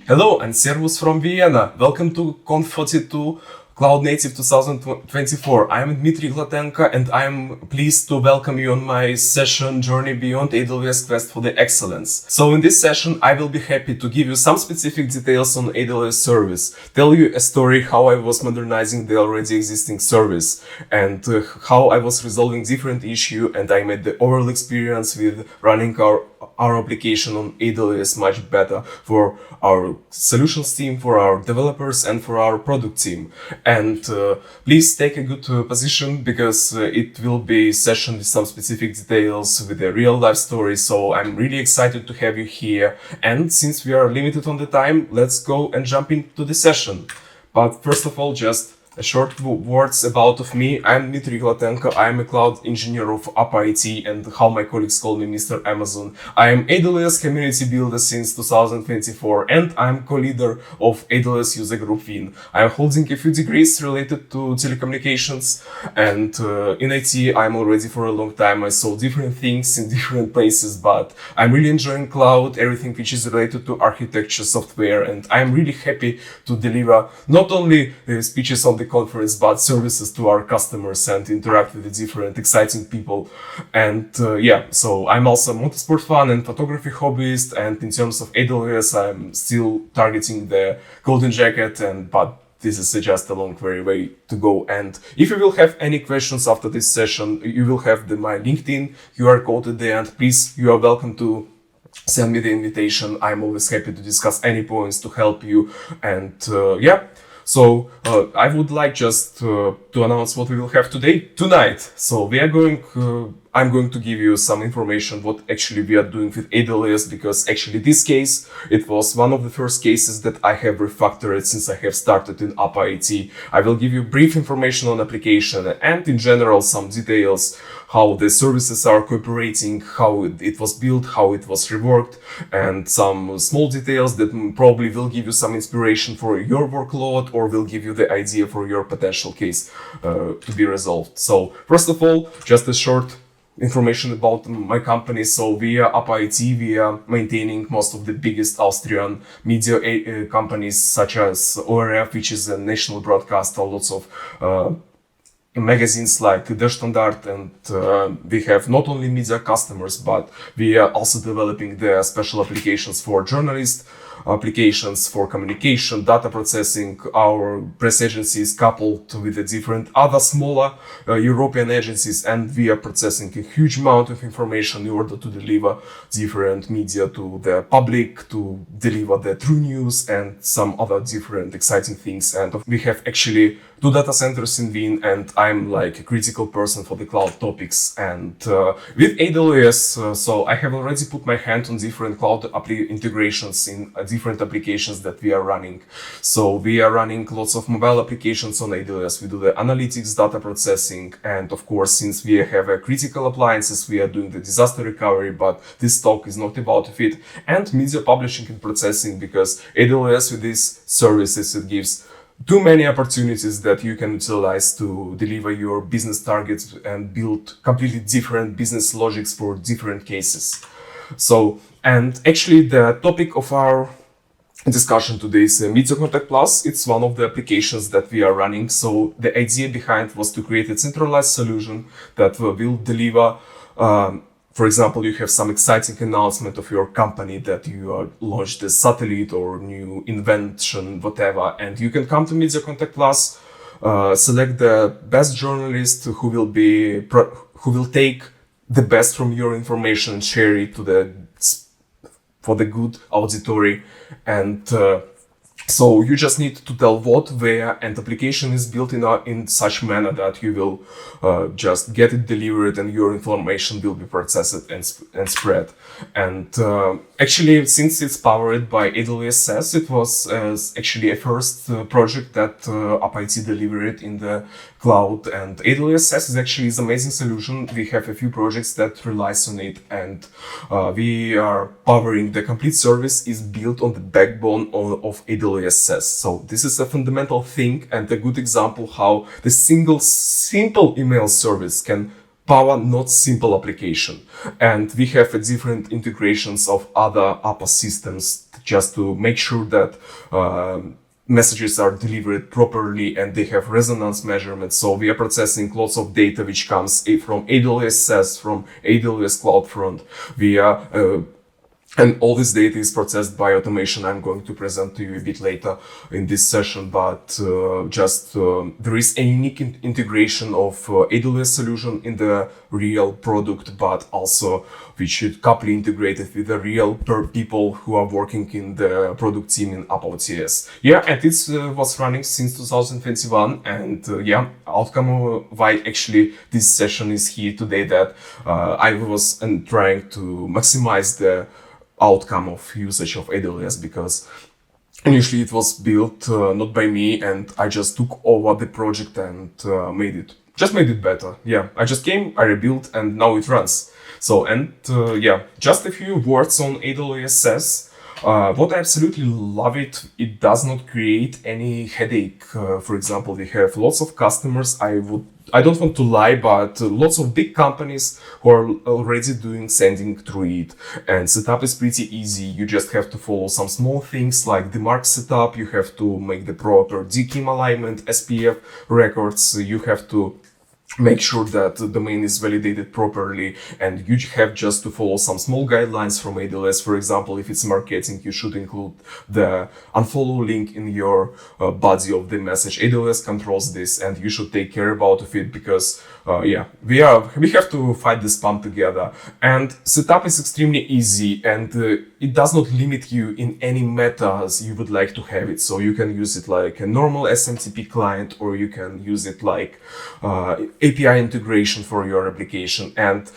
Hello, and Servus from Vienna. Welcome to Conf42 Cloud Native 2024. I'm Dmytro Hlotenko, and I'm pleased to welcome you on my session Journey Beyond AWS Quest for the Excellence. So in this session, I will be happy to give you some specific details on AWS service, tell you a story how I was modernizing the already existing service, and how I was resolving different issues, and I made the overall experience with running our application on AWS much better for our solutions team, for our developers, and for our product team. And please take a good position, because it will be a session with some specific details, with a real life story. So I'm really excited to have you here. And since we are limited on the time, let's go and jump into the session. But first of all, just a short words about of me. I'm Dmytro Hlotenko. I'm a cloud engineer of apa-ots, and how my colleagues call me Mr. Amazon. I am AWS community builder since 2024, and I'm co-leader of AWS user group Wien. I'm holding a few degrees related to telecommunications, and in IT I'm already for a long time. I saw different things in different places, but I'm really enjoying cloud, everything which is related to architecture, software, and I'm really happy to deliver not only speeches on the conference, but services to our customers and interact with the different exciting people. And so I'm also a motorsport fan and photography hobbyist, and in terms of AWS, I'm still targeting the golden jacket, but this is just a long very way to go. And if you will have any questions after this session, you will have my LinkedIn QR code at the end. Please, you are welcome to send me the invitation. I'm always happy to discuss any points to help you. And so I would like just to announce what we will have tonight. So I'm going to give you some information what actually we are doing with AWS, because actually this case, it was one of the first cases that I have refactored since I have started in apa-ots. I will give you brief information on application and in general some details, how the services are cooperating, how it was built, how it was reworked, and some small details that probably will give you some inspiration for your workload, or will give you the idea for your potential case to be resolved. So first of all, just a short information about my company. So via apa-ots, we are maintaining most of the biggest Austrian media companies, such as ORF, which is a national broadcaster, lots of magazines like Der Standard, and we have not only media customers, but we are also developing the special applications for journalists, applications for communication, data processing. Our press agency is coupled with the different other smaller European agencies, and we are processing a huge amount of information in order to deliver different media to the public, to deliver the true news and some other different exciting things. And we have actually 2 data centers in Wien, and I'm like a critical person for the cloud topics. And with AWS, so I have already put my hand on different cloud integrations in different applications that we are running. So we are running lots of mobile applications on AWS. We do the analytics, data processing, and of course, since we have critical appliances, we are doing the disaster recovery, but this talk is not about it. And media publishing and processing, because AWS with these services, it gives too many opportunities that you can utilize to deliver your business targets and build completely different business logics for different cases. So, and actually the topic of our discussion today is mediacontact-plus. It's one of the applications that we are running. So the idea behind was to create a centralized solution that will deliver for example, you have some exciting announcement of your company that you launched a satellite or new invention, whatever, and you can come to mediacontact-plus, select the best journalist who will take the best from your information and share it for the good auditory. And so you just need to tell what, where, and application is built in such manner that you will just get it delivered and your information will be processed and spread. And actually, since it's powered by AWS SaaS, it was actually a first project that apa-ots delivered in the cloud. And AWS SaaS is actually an amazing solution. We have a few projects that relies on it, and we are powering the complete service is built on the backbone of AWS SaaS. So this is a fundamental thing and a good example how the simple email service can power not simple application. And we have different integrations of other APA systems just to make sure that messages are delivered properly and they have resonance measurements. So we are processing lots of data which comes from AWS SaaS, from AWS CloudFront. And all this data is processed by automation. I'm going to present to you a bit later in this session, but there is a unique integration of AWS solution in the real product, but also we should couple integrated with the real people who are working in the product team in apa-ots. Yeah, and it was running since 2021, and outcome why actually this session is here today, that I was trying to maximize the outcome of usage of AWS, because initially it was built not by me, and I just took over the project and made it better. Yeah, I just came, I rebuilt, and now it runs. So, and just a few words on AWS SaaS. What I absolutely love it does not create any headache. For example, we have lots of customers. I don't want to lie, but lots of big companies who are already doing sending through it. And setup is pretty easy. You just have to follow some small things like the mark setup. You have to make the proper DKIM alignment, SPF records. You have to make sure that the domain is validated properly, and you have just to follow some small guidelines from AWS. For example, if it's marketing, you should include the unfollow link in your body of the message. AWS controls this, and you should take care about it, because we have to fight the spam together. And setup is extremely easy, and it does not limit you in any methods you would like to have it. So you can use it like a normal SMTP client, or you can use it like API integration for your application. And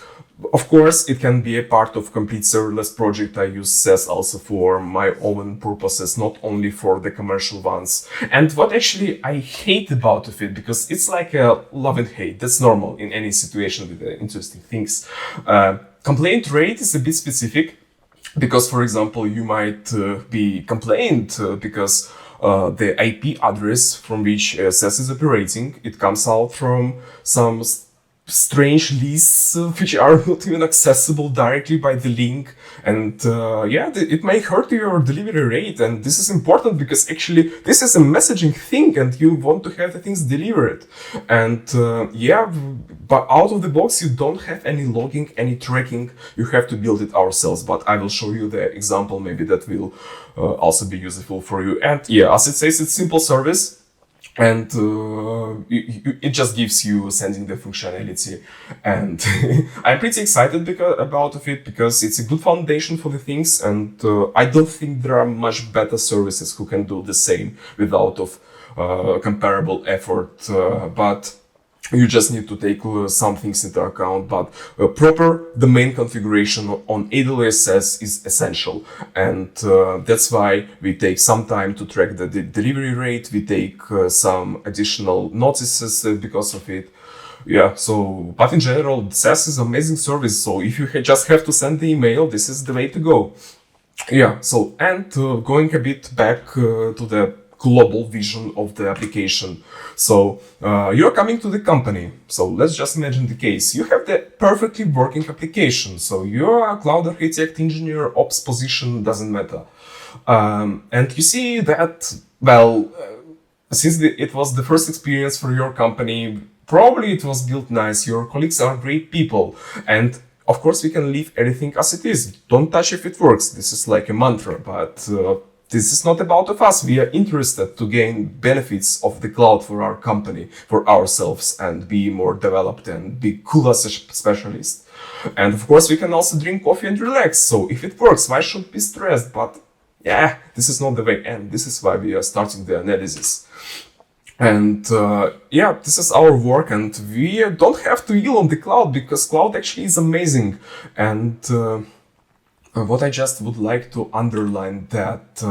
of course, it can be a part of complete serverless project. I use SaaS also for my own purposes, not only for the commercial ones. And what actually I hate about it, because it's like a love and hate. That's normal in any situation with interesting things. Complaint rate is a bit specific, because, for example, you might be complained because the IP address from which SaaS is operating, it comes out from some strange lists which are not even accessible directly by the link, and it may hurt your delivery rate. And this is important, because actually this is a messaging thing and you want to have the things delivered. And but out of the box you don't have any logging, any tracking. You have to build it ourselves, but I will show you the example, maybe that will also be useful for you. And as it says, it's simple service, and it just gives you sending the functionality. And I'm pretty excited about it, because it's a good foundation for the things, and I don't think there are much better services who can do the same without comparable effort, but you just need to take some things into account. But proper domain configuration on AWS SaaS is essential, and that's why we take some time to track the delivery rate. We take some additional notices because of it. But in general, SaaS is an amazing service. So if you just have to send the email, this is the way to go. Going a bit back to the global vision of the application. So you're coming to the company. So let's just imagine the case. You have the perfectly working application. So you're a cloud architect, engineer, ops position, doesn't matter. And you see that, since it was the first experience for your company, probably it was built nice. Your colleagues are great people. And of course, we can leave everything as it is. Don't touch if it works. This is like a mantra, but this is not about us. We are interested to gain benefits of the cloud for our company, for ourselves, and be more developed and be cool as a specialist. And of course, we can also drink coffee and relax. So if it works, why should we be stressed? But this is not the way. And this is why we are starting the analysis. And this is our work, and we don't have to yield on the cloud, because cloud actually is amazing. And what I just would like to underline that,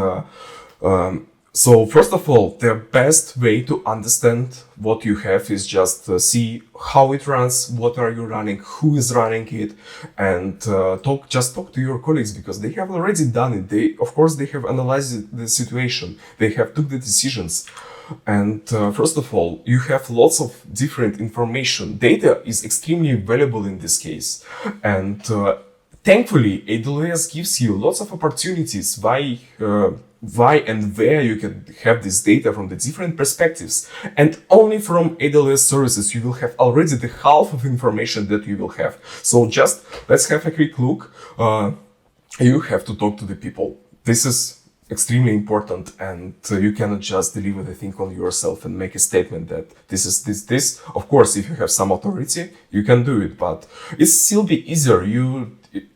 so first of all, the best way to understand what you have is just see how it runs, what are you running, who is running it, and talk to your colleagues, because they have already done it. They have analyzed the situation, they have took the decisions. And first of all, you have lots of different information. Data is extremely valuable in this case. And thankfully, AWS gives you lots of opportunities why and where you can have this data from the different perspectives. And only from AWS services, you will have already the half of information that you will have. So just let's have a quick look. You have to talk to the people. This is extremely important, and you cannot just deliver the thing on yourself and make a statement that this is this. Of course, if you have some authority, you can do it, but it's still be easier.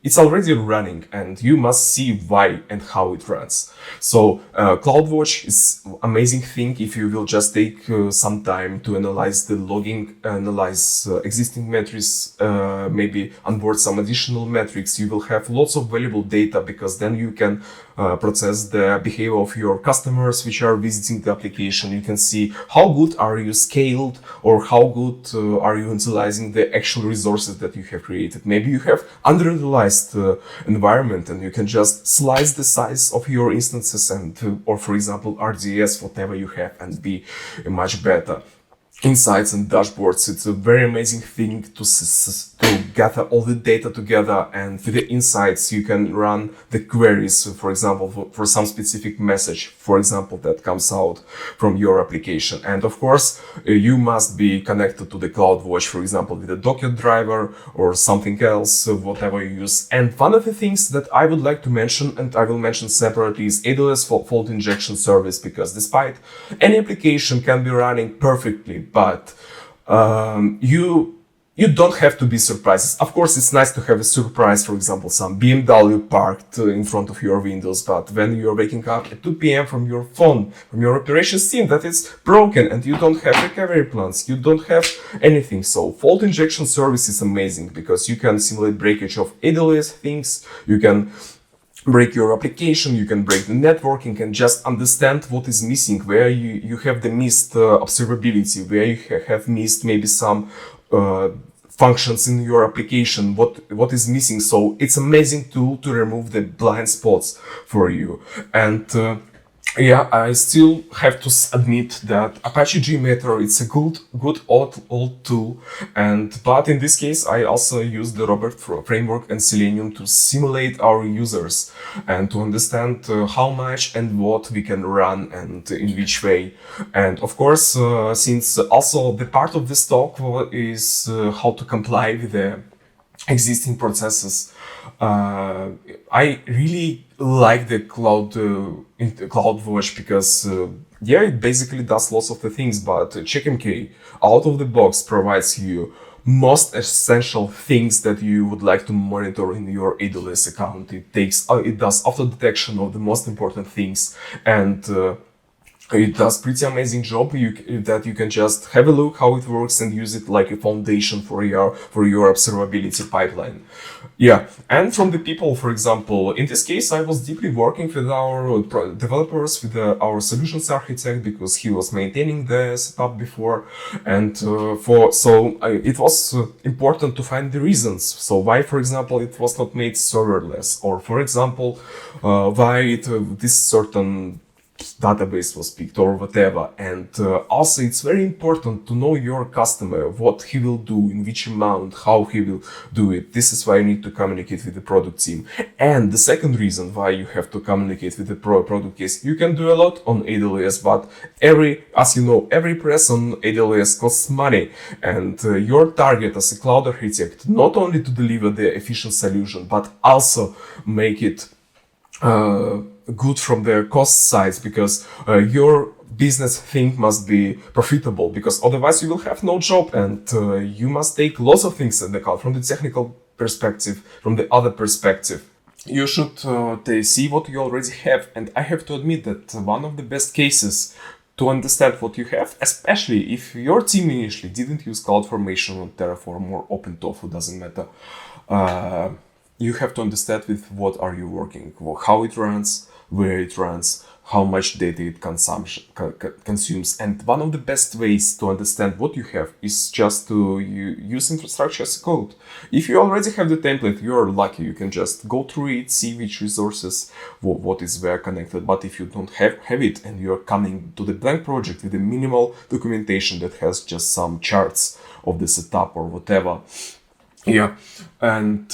It's already running, and you must see why and how it runs. So CloudWatch is amazing thing if you will just take some time to analyze the logging, analyze existing metrics, maybe onboard some additional metrics. You will have lots of valuable data, because then you can process the behavior of your customers which are visiting the application. You can see how good are you scaled, or how good are you utilizing the actual resources that you have created. Maybe you have underutilized environment, and you can just slice the size of your instances and or for example RDS, whatever you have, and be much better. Insights and dashboards, it's a very amazing thing to gather all the data together, and with the insights you can run the queries, for example, for some specific message, for example, that comes out from your application. And of course, you must be connected to the CloudWatch, for example, with a Docker driver or something else, whatever you use. And one of the things that I would like to mention, and I will mention separately, is AWS fault injection service, because despite any application can be running perfectly, but you don't have to be surprised. Of course, it's nice to have a surprise, for example, some BMW parked in front of your windows, but when you're waking up at 2 p.m. from your phone, from your operations team, that is broken, and you don't have recovery plans, you don't have anything. So fault injection service is amazing, because you can simulate breakage of AWS things, you can break your application, you can break the networking, and just understand what is missing, where you have the missed observability, where you have missed maybe some functions in your application, what is missing. So it's amazing tool to remove the blind spots for you. And yeah, I still have to admit that Apache Dmytro, it's a good old tool, but in this case I also use the Robert framework and Selenium to simulate our users and to understand how much and what we can run and in which way. And of course, since also the part of this talk is how to comply with the existing processes, I really like the CloudWatch, because yeah, it basically does lots of the things, but CheckMK out of the box provides you most essential things that you would like to monitor in your AWS account. It does auto detection of the most important things, and it does pretty amazing job that you can just have a look how it works and use it like a foundation for your observability pipeline. Yeah, and from the people, for example, in this case, I was deeply working with our developers, with our solutions architect, because he was maintaining the setup before, and it was important to find the reasons. So why, for example, it was not made serverless, or for example, why this certain database was picked or whatever. And also it's very important to know your customer, what he will do, in which amount, how he will do it. This is why you need to communicate with the product team. And the second reason why you have to communicate with the product is you can do a lot on AWS, but as you know, every press on AWS costs money. And your target as a cloud architect, not only to deliver the efficient solution, but also make it good from the cost side, because your business thing must be profitable, because otherwise you will have no job, and you must take lots of things in account from the technical perspective, from the other perspective. You should see what you already have, and I have to admit that one of the best cases to understand what you have, especially if your team initially didn't use CloudFormation or Terraform or OpenTofu, doesn't matter. You have to understand with what are you working, how it runs, where it runs, how much data it consumes. And one of the best ways to understand what you have is just to use infrastructure as code. If you already have the template, you're lucky. You can just go through it, see which resources, what is where connected. But if you don't have it and you're coming to the blank project with a minimal documentation that has just some charts of the setup or whatever, yeah, and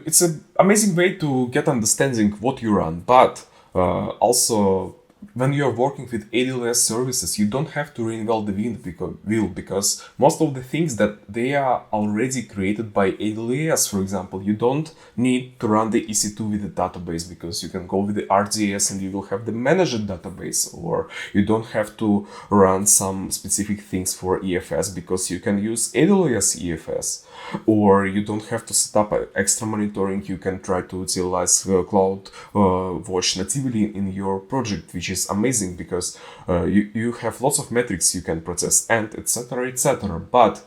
it's an amazing way to get understanding what you run. But also, when you're working with AWS services, you don't have to reinvent the wheel, because most of the things that they are already created by AWS, for example, you don't need to run the EC2 with the database, because you can go with the RDS and you will have the managed database, or you don't have to run some specific things for EFS because you can use AWS EFS, or you don't have to set up extra monitoring. You can try to utilize Cloud Watch natively in your project, which is amazing because you have lots of metrics you can process, and etc, etc. But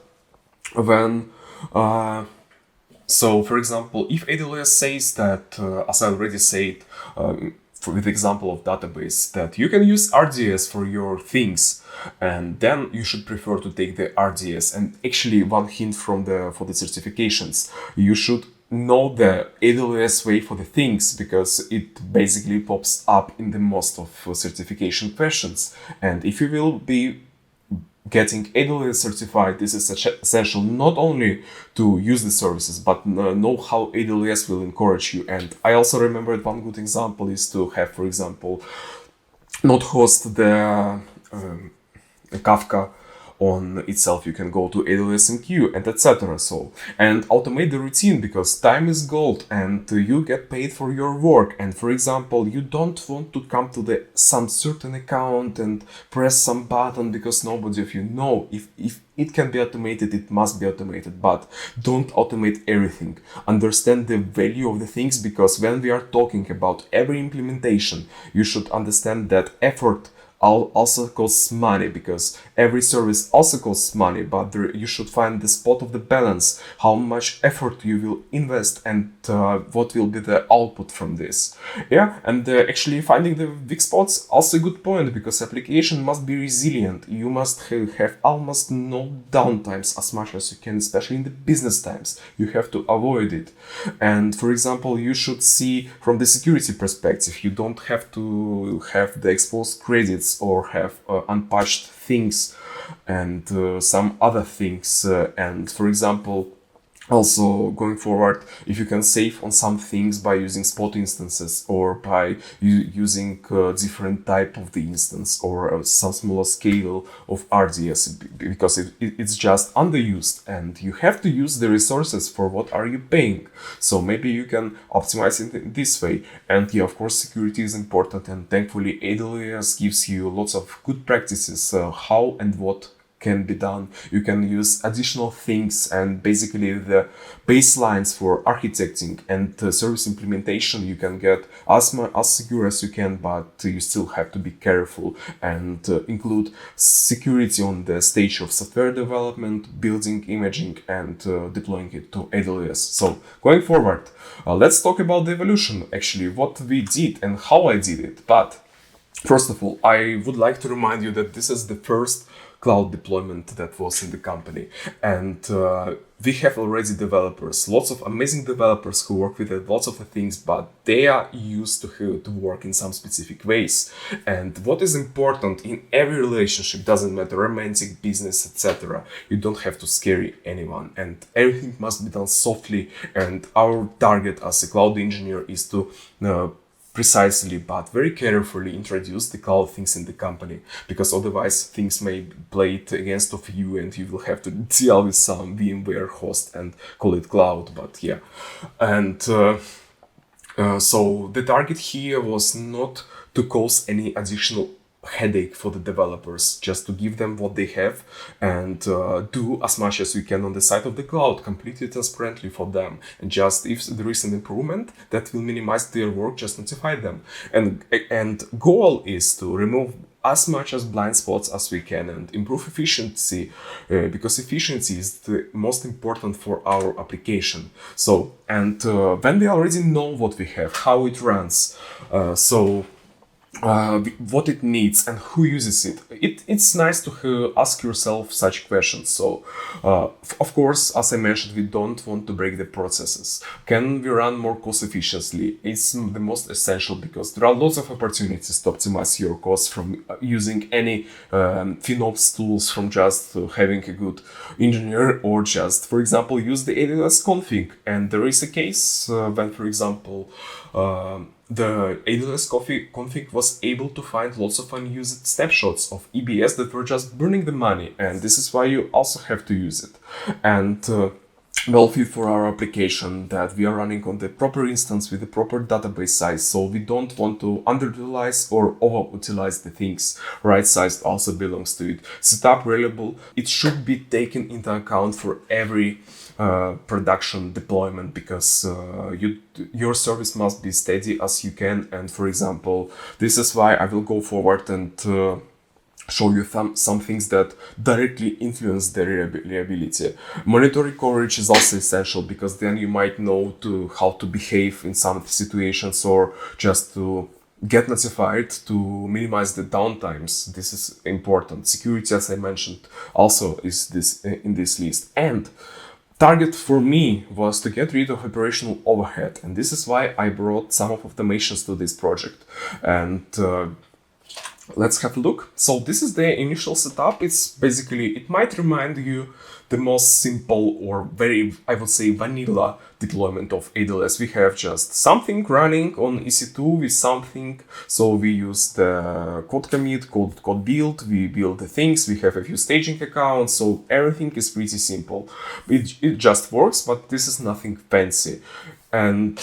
when so for example, if AWS says that, as I already said, with the example of database, that you can use RDS for your things, and then you should prefer to take the RDS. And actually, one hint for the certifications, you should know the AWS way for the things, because it basically pops up in the most of certification questions. And if you will be getting AWS certified, this is essential not only to use the services, but know how AWS will encourage you. And I also remembered one good example is to have, for example, not host the Kafka on itself. You can go to AWS MQ and etc. So, and automate the routine, because time is gold and you get paid for your work. And for example, you don't want to come to some certain account and press some button, because nobody of you know if it can be automated, it must be automated. But don't automate everything. Understand the value of the things, because when we are talking about every implementation, you should understand that effort also costs money, because every service also costs money. But you should find the spot of the balance, how much effort you will invest and what will be the output from this. Yeah, and actually finding the weak spots also a good point, because application must be resilient. You must have almost no downtimes as much as you can, especially in the business times. You have to avoid it. And for example, you should see from the security perspective, you don't have to have the exposed credits or have unpatched things and some other things. And for example, also going forward, if you can save on some things by using spot instances, or by using different type of the instance, or some smaller scale of RDS, because it's just underused and you have to use the resources for what are you paying. So maybe you can optimize it in this way. And yeah, of course, security is important, and thankfully AWS gives you lots of good practices how and what can be done. You can use additional things, and basically the baselines for architecting and service implementation you can get as secure as you can, but you still have to be careful and include security on the stage of software development, building, imaging, and deploying it to AWS. So going forward, let's talk about the evolution, actually what we did and how I did it. But first of all, I would like to remind you that this is the first cloud deployment that was in the company, and we have already developers, lots of amazing developers who work with lots of things, but they are used to work in some specific ways. And what is important in every relationship, doesn't matter, romantic, business, etc., you don't have to scare anyone, and everything must be done softly. And our target as a cloud engineer is to precisely but very carefully introduce the cloud things in the company, because otherwise things may play it against of you and you will have to deal with some VMware host and call it cloud. But yeah, and so the target here was not to cause any additional headache for the developers, just to give them what they have and do as much as we can on the side of the cloud, completely transparently for them. And just if there is an improvement that will minimize their work, just notify them. And goal is to remove as much as blind spots as we can and improve efficiency, because efficiency is the most important for our application. So, and when we already know what we have, how it runs, so what it needs and who uses it. It's nice to ask yourself such questions. So, of course, as I mentioned, we don't want to break the processes. Can we run more cost efficiently? It's the most essential because there are lots of opportunities to optimize your costs from using any FinOps tools, from just having a good engineer, or just, for example, use the AWS config. And there is a case when, for example, the AWS config was able to find lots of unused snapshots of EBS that were just burning the money, and this is why you also have to use it. And well fit for our application that we are running on the proper instance with the proper database size, so we don't want to underutilize or overutilize the things. Right sized also belongs to it. Setup reliable, it should be taken into account for every production deployment, because your service must be steady as you can. And for example, this is why I will go forward and show you some things that directly influence the reliability. Monitoring coverage is also essential, because then you might know how to behave in some situations, or just to get notified to minimize the downtimes. This is important. Security, as I mentioned, also is in this list. And target for me was to get rid of operational overhead, and this is why I brought some of automations to this project. And let's have a look. So this is the initial setup. It's basically, it might remind you the most simple or very, I would say, vanilla deployment of AWS. We have just something running on EC2 with something. So we use the code commit, code build, we build the things, we have a few staging accounts. So everything is pretty simple. It just works, but this is nothing fancy. And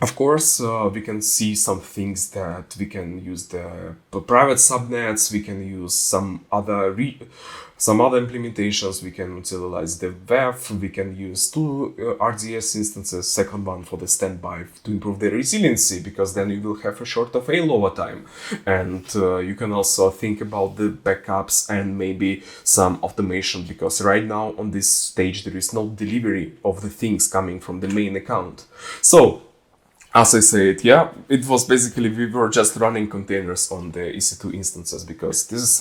of course, we can see some things that we can use the private subnets, we can use some other implementations, we can utilize the WEF, we can use two RDS instances, second one for the standby to improve the resiliency, because then you will have a shorter failover time. And you can also think about the backups and maybe some automation, because right now on this stage there is no delivery of the things coming from the main account. So, as I said, yeah, it was basically, we were just running containers on the EC2 instances, because this is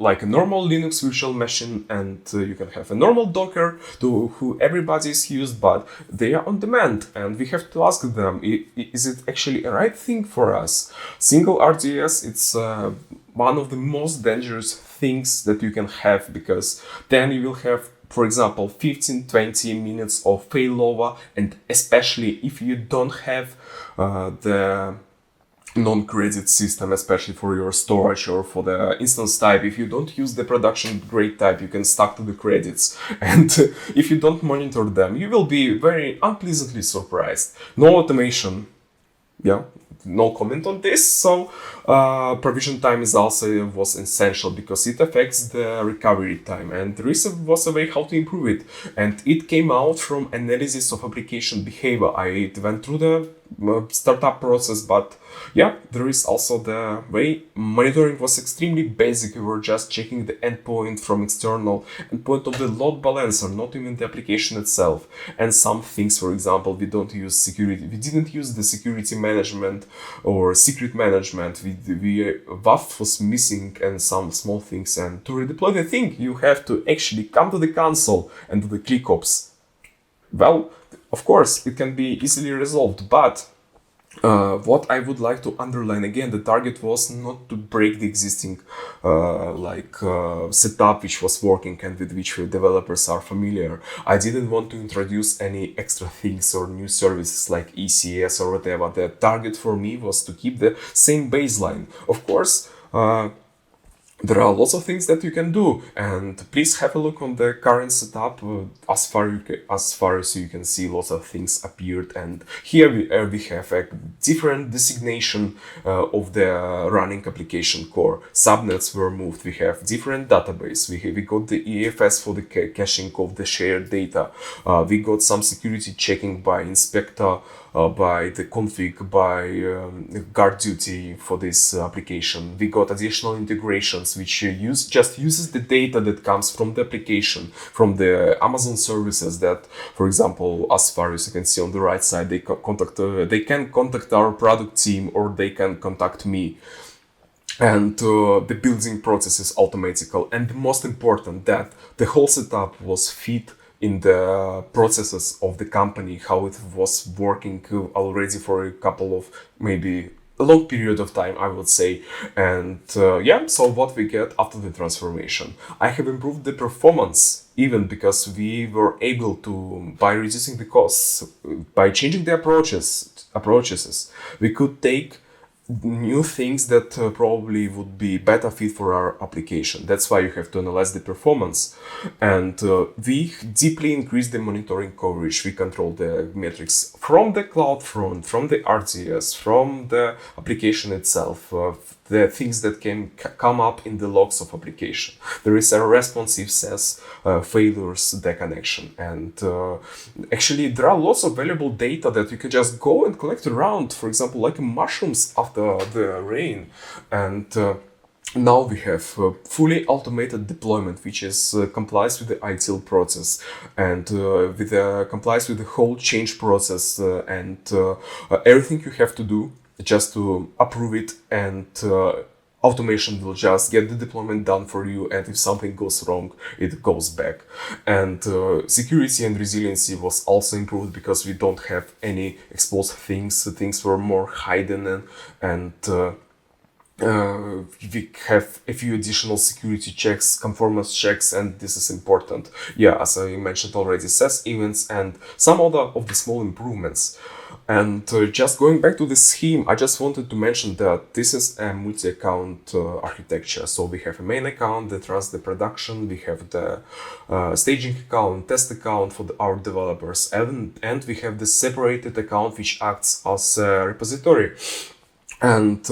like a normal Linux virtual machine, and you can have a normal Docker who everybody is used, but they are on demand, and we have to ask them, is it actually a right thing for us? Single RDS, it's one of the most dangerous things that you can have, because then you will have, for example, 15-20 minutes of failover, and especially if you don't have the non-credit system, especially for your storage or for the instance type. If you don't use the production grade type, you can stuck to the credits. And if you don't monitor them, you will be very unpleasantly surprised. No automation. Yeah, no comment on this. So provision time is also was essential, because it affects the recovery time, and there was a way how to improve it, and it came out from analysis of application behavior. I went through the startup process, but yeah, there is also the way monitoring was extremely basic. We were just checking the endpoint from external endpoint of the load balancer, not even the application itself. And some things, for example, we didn't use the security management or secret management. WAF was missing, and some small things. And to redeploy the thing, you have to actually come to the console and do the ClickOps. Well, of course, it can be easily resolved, but what I would like to underline again, the target was not to break the existing setup which was working and with which developers are familiar. I didn't want to introduce any extra things or new services like ECS or whatever. The target for me was to keep the same baseline. Of course, there are lots of things that you can do, and please have a look on the current setup. As far as you can see, lots of things appeared, and here we have a different designation of the running application core. Subnets were moved. We have different database. We got the EFS for the caching of the shared data. We got some security checking by inspector, by the config, by guard duty for this application. We got additional integrations functions which just uses the data that comes from the application, from the Amazon services that, for example, as far as you can see on the right side, they can contact our product team or they can contact me. And the building process is automatical. And the most important, that the whole setup was fit in the processes of the company, how it was working already for a couple of, maybe a long period of time, I would say. And yeah, so what we get after the transformation, I have improved the performance, even because we were able to, by reducing the costs, by changing the approaches, we could take new things that probably would be better fit for our application. That's why you have to analyze the performance. And we deeply increase the monitoring coverage. We control the metrics from the cloud front, from the RDS, from the application itself, the things that can come up in the logs of application. There is a responsive says failures the connection. And actually there are lots of valuable data that you can just go and collect around, for example, like mushrooms after the rain. And now we have fully automated deployment, which is complies with the ITIL process and complies with the whole change process and everything you have to do just to approve it, and automation will just get the deployment done for you, and if something goes wrong, it goes back. And security and resiliency was also improved because we don't have any exposed things. Things were more hidden, and we have a few additional security checks, conformance checks, and this is important. Yeah, as I mentioned already, SaaS events and some other of the small improvements. And just going back to the scheme, I just wanted to mention that this is a multi-account architecture. So we have a main account that runs the production, we have the staging account, test account for our developers, and we have the separated account which acts as a repository. And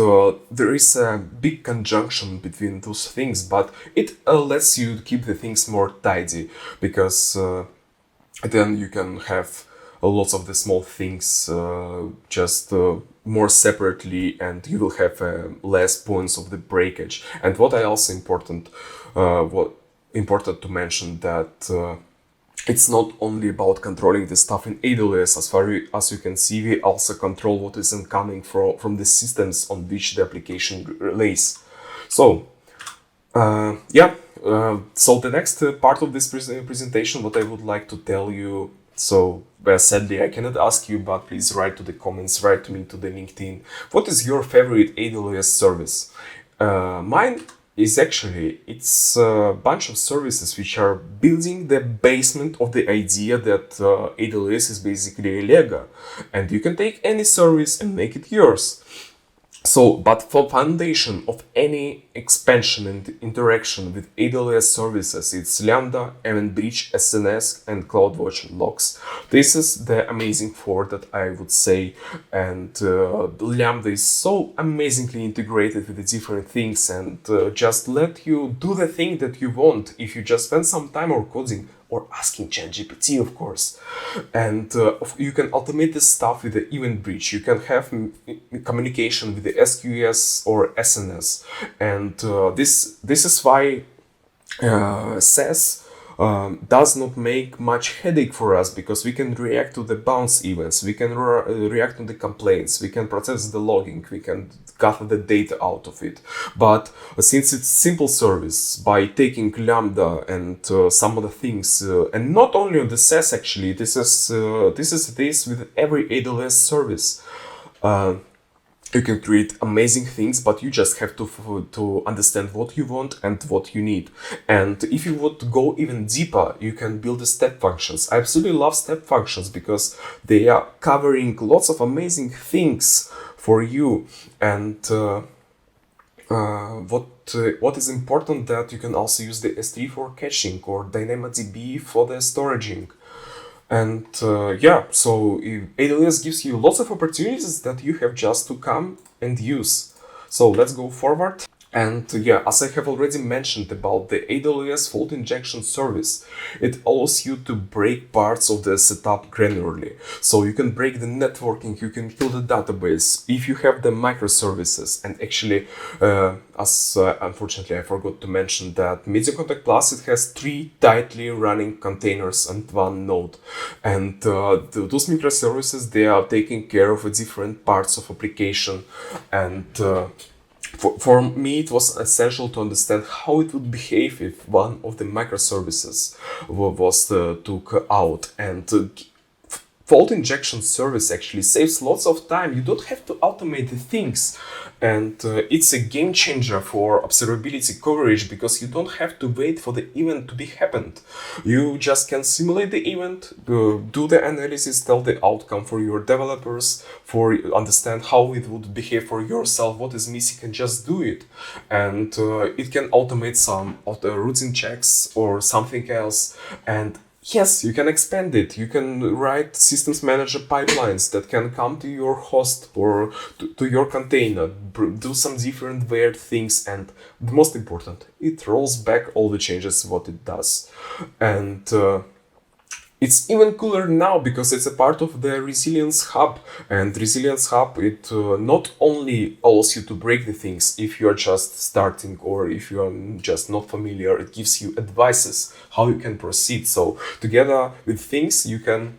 there is a big conjunction between those things, but it lets you keep the things more tidy, because then you can have lots of the small things just more separately, and you will have less points of the breakage. And what I also important to mention, that it's not only about controlling the stuff in AWS. As far as you can see, we also control what is incoming from the systems on which the application relays. So yeah, so the next part of this presentation, what I would like to tell you, so sadly I cannot ask you, but please write to the comments, write to me to the LinkedIn. What is your favorite AWS service? Mine is actually, it's a bunch of services which are building the basement of the idea that AWS is basically a Lego, and you can take any service and make it yours. So, but for foundation of any expansion and interaction with AWS services, it's Lambda, Event Bridge, SNS, and CloudWatch and Logs. This is the amazing four that I would say, and Lambda is so amazingly integrated with the different things, and just let you do the thing that you want if you just spend some time or coding or asking ChatGPT, of course. And you can automate this stuff with the Event Bridge. You can have communication with the SQS or SNS. And this is why SaaS does not make much headache for us, because we can react to the bounce events, we can react to the complaints, we can process the logging, we can gather the data out of it. But since it's simple service, by taking Lambda and some other things, and not only on the SaaS, actually, this is with every AWS service. You can create amazing things, but you just have to understand what you want and what you need. And if you want to go even deeper, you can build the step functions. I absolutely love step functions because they are covering lots of amazing things for you. And what is important, that you can also use the S3 for caching or DynamoDB for the storaging. And yeah, so AWS gives you lots of opportunities that you have just to come and use. So let's go forward. And yeah, as I have already mentioned about the AWS fault injection service, it allows you to break parts of the setup granularly. So you can break the networking, you can kill the database, if you have the microservices. And actually, unfortunately I forgot to mention that mediacontact-plus, it has 3 tightly running containers and 1 node. And those microservices, they are taking care of different parts of application. And for me, it was essential to understand how it would behave if one of the microservices was took out. And fault injection service actually saves lots of time. You don't have to automate the things. And it's a game changer for observability coverage, because you don't have to wait for the event to be happened. You just can simulate the event, do the analysis, tell the outcome for your developers, for understand how it would behave for yourself, what is missing, and just do it. And it can automate some of the routine checks or something else. And yes, you can expand it. You can write systems manager pipelines that can come to your host or to your container, do some different weird things, and the most important, it rolls back all the changes what it does. And it's even cooler now because it's a part of the Resilience Hub. And Resilience Hub, it not only allows you to break the things if you are just starting or if you are just not familiar, it gives you advices how you can proceed. So together with things, you can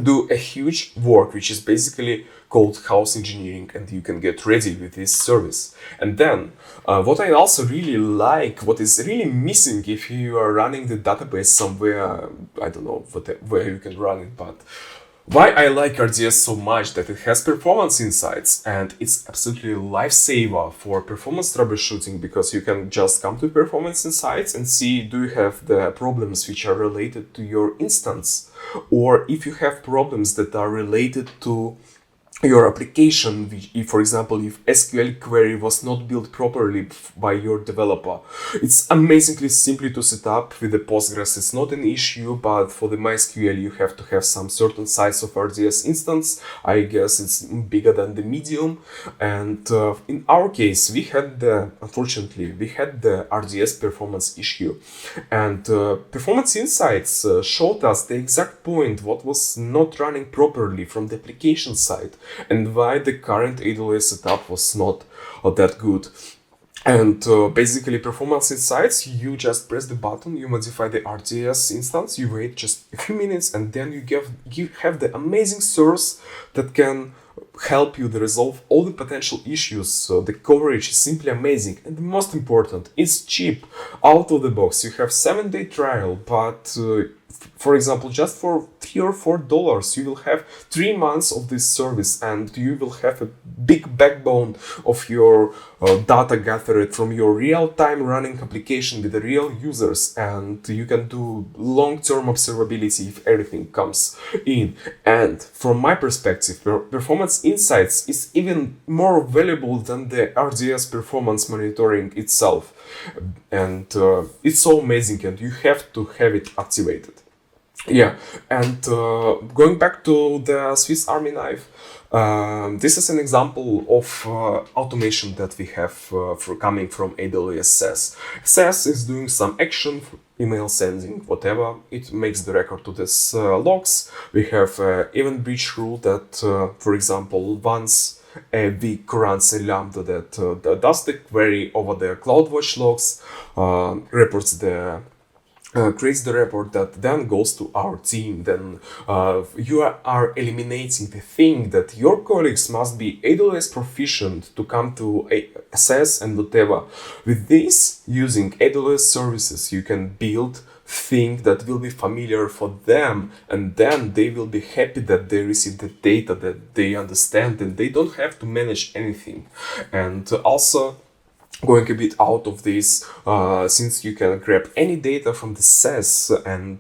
do a huge work, which is basically called house engineering, and you can get ready with this service. And then what I also really like, what is really missing if you are running the database somewhere, I don't know where you can run it, but why I like RDS so much, that it has performance insights, and it's absolutely a lifesaver for performance troubleshooting, because you can just come to performance insights and see, do you have the problems which are related to your instance, or if you have problems that are related to your application, if, for example, if SQL query was not built properly by your developer. It's amazingly simple to set up with the Postgres. It's not an issue, but for the MySQL, you have to have some certain size of RDS instance. I guess it's bigger than the medium. And in our case, unfortunately, we had the RDS performance issue. And performance insights showed us the exact point what was not running properly from the application side, and why the current AWS setup was not that good. And basically, performance insights, you just press the button, you modify the RDS instance, you wait just a few minutes, and then you have the amazing source that can help you to resolve all the potential issues. So the coverage is simply amazing, and the most important, it's cheap out of the box. You have 7-day trial, but for example, just for $3 or $4, you will have 3 months of this service, and you will have a big backbone of your data gathered from your real-time running application with the real users, and you can do long-term observability if everything comes in. And from my perspective, performance insights is even more valuable than the RDS performance monitoring itself. And it's so amazing, and you have to have it activated. Yeah, and going back to the Swiss Army knife, this is an example of automation that we have coming from AWS SaaS. SaaS is doing some action, email sending, whatever. It makes the record to this logs. We have event breach rule that, for example, once a week runs a Lambda that does the query over the CloudWatch logs, reports the creates the report that then goes to our team. Then you are eliminating the thing that your colleagues must be AWS proficient to come to assess and whatever. With this, using AWS services, you can build thing that will be familiar for them, and then they will be happy that they receive the data that they understand, and they don't have to manage anything. And also, going a bit out of this, since you can grab any data from the SaaS, and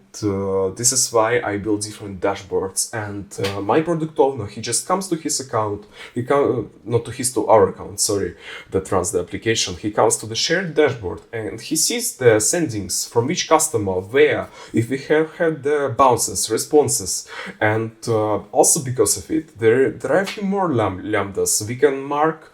this is why I build different dashboards. And my product owner, he just comes to his account, to our account, sorry, that runs the application. He comes to the shared dashboard and he sees the sendings from which customer, where, if we have had the bounces, responses, and also because of it, there are a few more lambdas. We can mark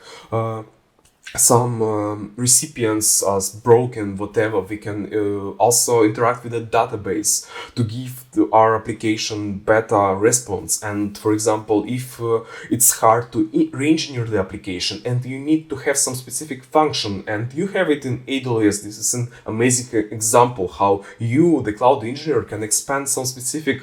some recipients as broken, whatever, we can also interact with the database to give our application better response. And for example, if it's hard to re-engineer the application and you need to have some specific function and you have it in AWS, this is an amazing example how you, the cloud engineer, can expand some specific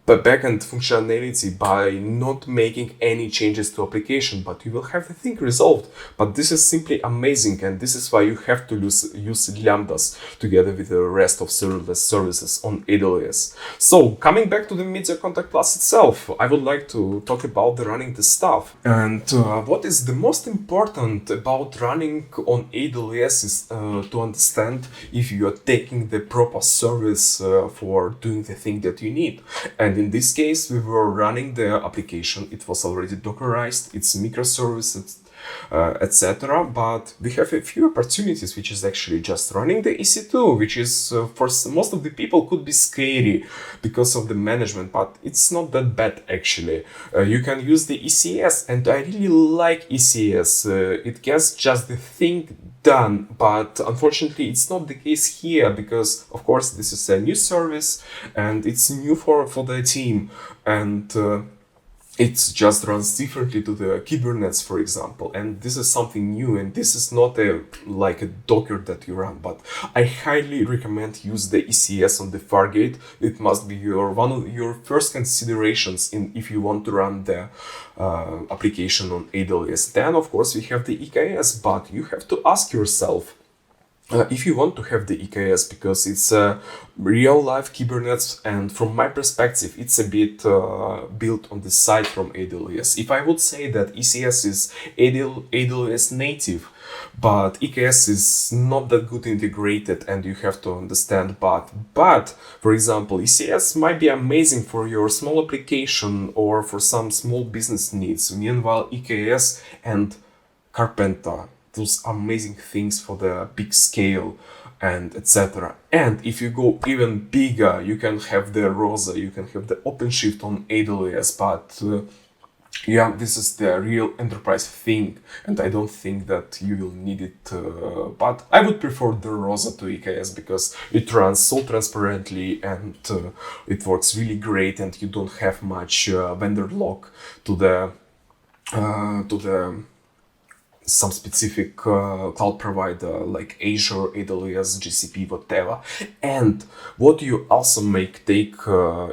backend functionality by not making any changes to application, but you will have the thing resolved. But this is simply amazing, and this is why you have to use lambdas together with the rest of serverless services on AWS. So coming back to the mediacontact-plus itself, I would like to talk about the running the stuff. And what is the most important about running on AWS is to understand if you are taking the proper service for doing the thing that you need. And in this case, we were running the application. It was already Dockerized, it's microservices, etc. But we have a few opportunities, which is actually just running the EC2, which is for most of the people could be scary because of the management, but it's not that bad actually. You can use the ECS, and I really like ECS. It gets just the thing done, but unfortunately it's not the case here because of course this is a new service and it's new for the team, and it just runs differently to the Kubernetes, for example, and this is something new, and this is not like a Docker that you run, but I highly recommend use the ECS on the Fargate. It must be one of your first considerations if you want to run the application on AWS. Then of course we have the EKS, but you have to ask yourself, if you want to have the EKS, because it's a real-life Kubernetes, and from my perspective, it's a bit built on the side from AWS. If I would say that ECS is AWS native, but EKS is not that good integrated, and you have to understand but for example, ECS might be amazing for your small application or for some small business needs. Meanwhile, EKS and Carpenter, those amazing things for the big scale and etc. And if you go even bigger, you can have the ROSA, you can have the OpenShift on AWS, but yeah, this is the real enterprise thing, and I don't think that you will need it, but I would prefer the ROSA to EKS because it runs so transparently and it works really great, and you don't have much vendor lock to the some specific cloud provider like Azure, AWS, GCP, whatever. And what you also take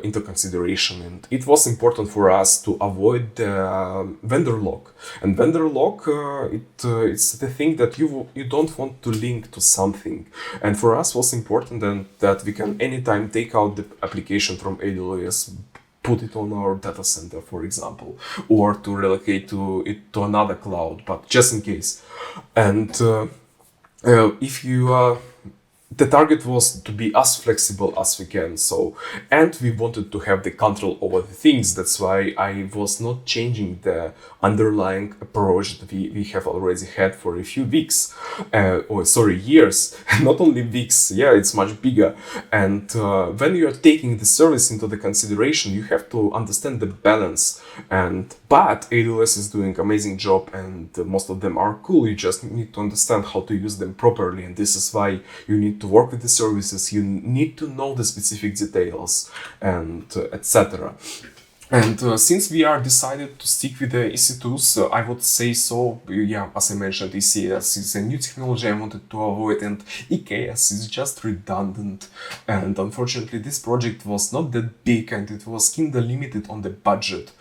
into consideration, and it was important for us to avoid vendor lock. And vendor lock, it's the thing that you don't want to link to something. And for us was important that we can anytime take out the application from AWS, put it on our data center, for example, or to relocate it to another cloud, but just in case. And if you the target was to be as flexible as we can, and we wanted to have the control over the things. That's why I was not changing the underlying approach that we have already had for a few weeks, years, not only weeks. Yeah, it's much bigger. And when you are taking the service into the consideration, you have to understand the balance. But AWS is doing amazing job, and most of them are cool. You just need to understand how to use them properly, and this is why you need to work with the services. You need to know the specific details and etc. And since we are decided to stick with the EC2s, I would say so. Yeah, as I mentioned, ECS is a new technology I wanted to avoid, and EKS is just redundant. And unfortunately, this project was not that big, and it was kinda limited on the budget.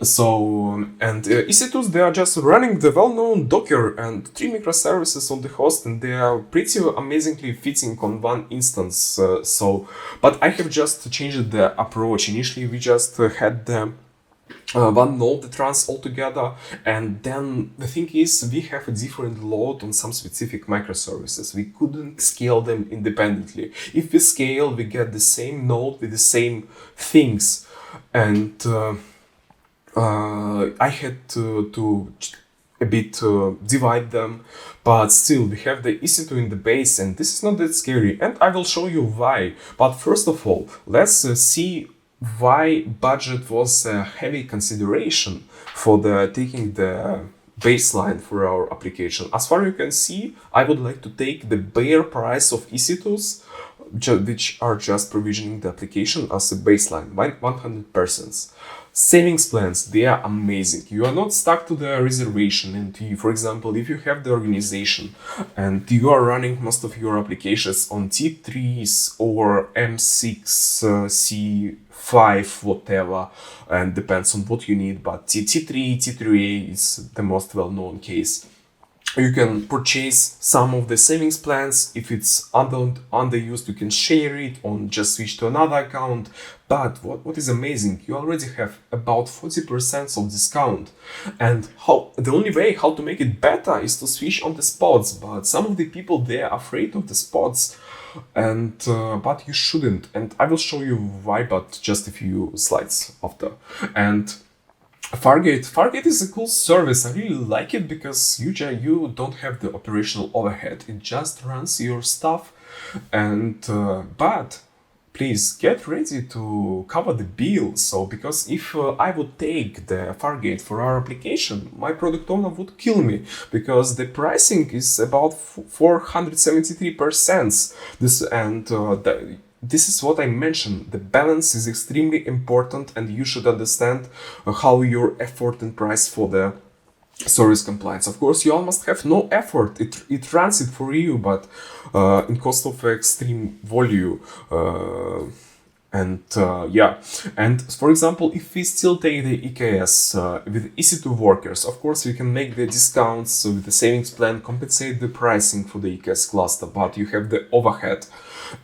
So, and EC2s, they are just running the well-known Docker and 3 microservices on the host, and they are pretty amazingly fitting on one instance. But I have just changed the approach. Initially, we just had the one node that runs all together, and then the thing is we have a different load on some specific microservices. We couldn't scale them independently. If we scale, we get the same node with the same things, and I had to a bit divide them, but still we have the EC2 in the base, and this is not that scary, and I will show you why. But first of all, let's see why budget was a heavy consideration for taking the baseline for our application. As far as you can see, I would like to take the bare price of EC2s, which are just provisioning the application, as a baseline, 100%. Savings plans, they are amazing. You are not stuck to the reservation, and you, for example, if you have the organization and you are running most of your applications on T3s or M6, C5, whatever, and depends on what you need, but T3, T3A is the most well-known case. You can purchase some of the savings plans. If it's underused, you can share it or just switch to another account. But what is amazing, you already have about 40% of discount. And the only way how to make it better is to switch on the spots. But some of the people, they are afraid of the spots. And but you shouldn't. And I will show you why, but just a few slides after. And Fargate is a cool service. I really like it because you don't have the operational overhead. It just runs your stuff, and but please get ready to cover the bill. So because if I would take the Fargate for our application, my product owner would kill me because the pricing is about 473%. This is what I mentioned. The balance is extremely important, and you should understand how your effort and price for the service compliance. Of course, you almost have no effort. It runs it for you, but in cost of extreme value. And for example, if we still take the EKS with EC2 workers, of course we can make the discounts with the savings plan, compensate the pricing for the EKS cluster, but you have the overhead.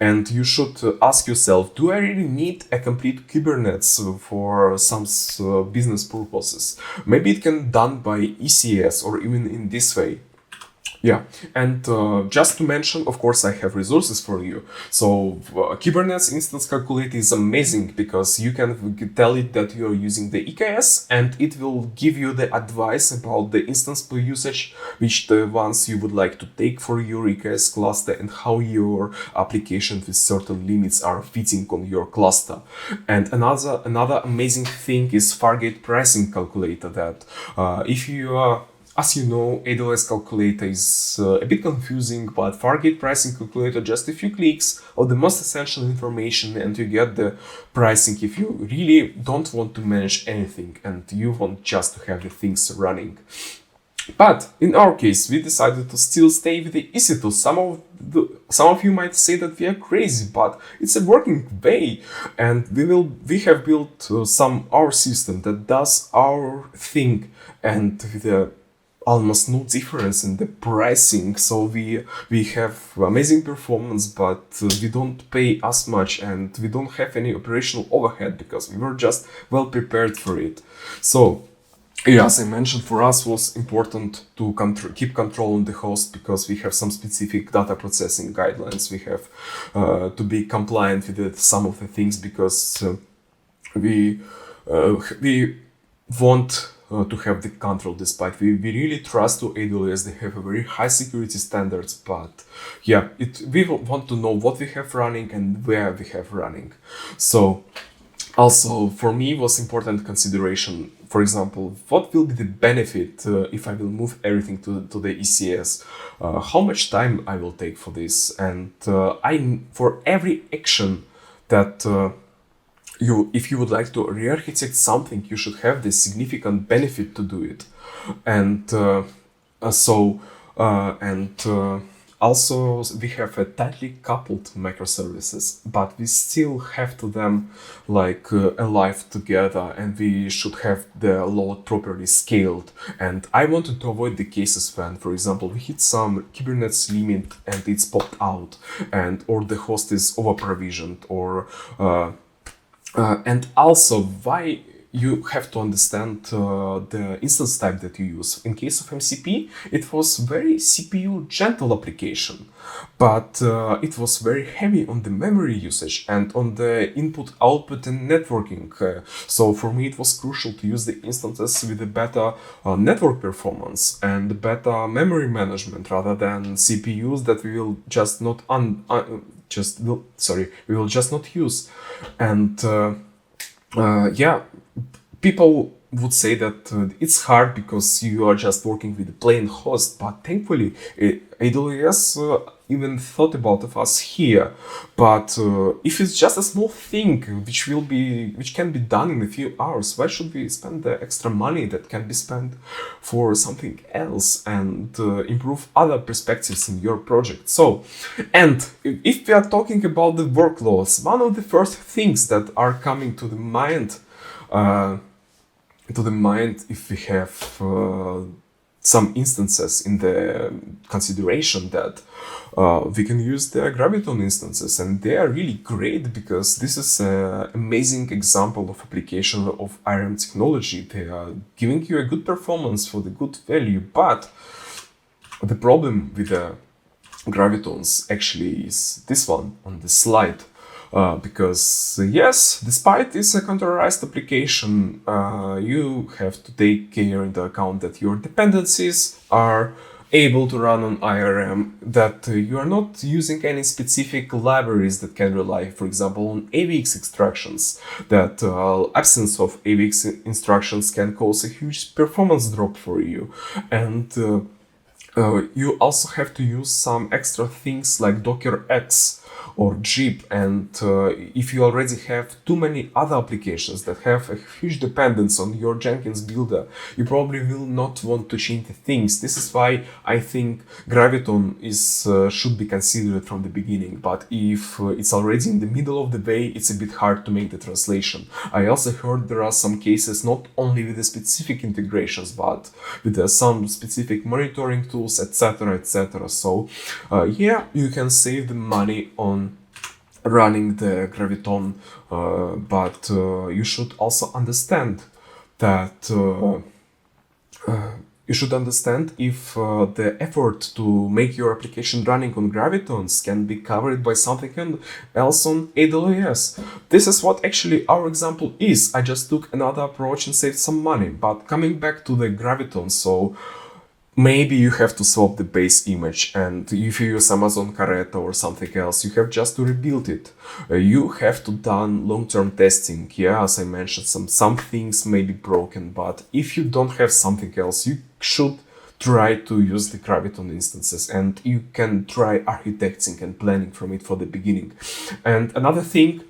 And you should ask yourself, do I really need a complete Kubernetes for some business purposes? Maybe it can be done by ECS or even in this way. Yeah, and just to mention, of course, I have resources for you. So Kubernetes Instance Calculator is amazing because you can tell it that you are using the EKS, and it will give you the advice about the instance per usage, which the ones you would like to take for your EKS cluster, and how your application with certain limits are fitting on your cluster. And another amazing thing is Fargate Pricing Calculator, that if you are as you know, AWS calculator is a bit confusing, but Fargate pricing calculator, just a few clicks of the most essential information, and you get the pricing if you really don't want to manage anything and you want just to have the things running. But in our case, we decided to still stay with the EC2. Some of you might say that we are crazy, but it's a working way, and we have built our system that does our thing, and with almost no difference in the pricing. So we have amazing performance, but we don't pay as much, and we don't have any operational overhead because we were just well prepared for it. So yeah, as I mentioned, for us was important to keep control on the host because we have some specific data processing guidelines. We have to be compliant with some of the things because we want to have the control, despite we really trust to AWS. They have a very high security standards, but yeah, we want to know what we have running and where we have running. So also for me was important consideration, for example, what will be the benefit if I will move everything to the ECS, how much time I will take for this, and for every action that if you would like to re-architect something, you should have this significant benefit to do it. And also we have a tightly coupled microservices, but we still have to them like alive together, and we should have the load properly scaled. And I wanted to avoid the cases when, for example, we hit some Kubernetes limit and it's popped out, or the host is over provisioned, or and also why you have to understand the instance type that you use. In case of MCP, it was very CPU gentle application, but it was very heavy on the memory usage and on the input, output, and networking. So for me, it was crucial to use the instances with a better network performance and better memory management rather than CPUs that we will just not we will just not use. And people would say that it's hard because you are just working with a plain host, but thankfully AWS even thought about of us here. But if it's just a small thing which can be done in a few hours, why should we spend the extra money that can be spent for something else and improve other perspectives in your project? So, and if we are talking about the workloads, one of the first things that are coming to the mind if we have some instances in the consideration that we can use the graviton instances, and they are really great because this is an amazing example of application of IRM technology. They are giving you a good performance for the good value, but the problem with the gravitons actually is this one on the slide. Because yes, despite it's a containerized application, you have to take care into account that your dependencies are able to run on IRM, that you are not using any specific libraries that can rely, for example, on AVX instructions, that absence of AVX instructions can cause a huge performance drop for you. And you also have to use some extra things like Docker X or Jeep, and if you already have too many other applications that have a huge dependence on your Jenkins builder, you probably will not want to change the things. This is why I think Graviton should be considered from the beginning, but if it's already in the middle of the way, it's a bit hard to make the translation. I also heard there are some cases not only with the specific integrations, but with some specific monitoring tools, etc., etc. So yeah, you can save the money on running the graviton, but you should also understand that if the effort to make your application running on gravitons can be covered by something else on AWS. This is what actually our example is. I just took another approach and saved some money. But coming back to the graviton, so maybe you have to swap the base image, and if you use Amazon Caretta or something else, you have just to rebuild it. You have to done long-term testing. Yeah, as I mentioned, some things may be broken, but if you don't have something else, you should try to use the Graviton instances, and you can try architecting and planning from it for the beginning. And another thing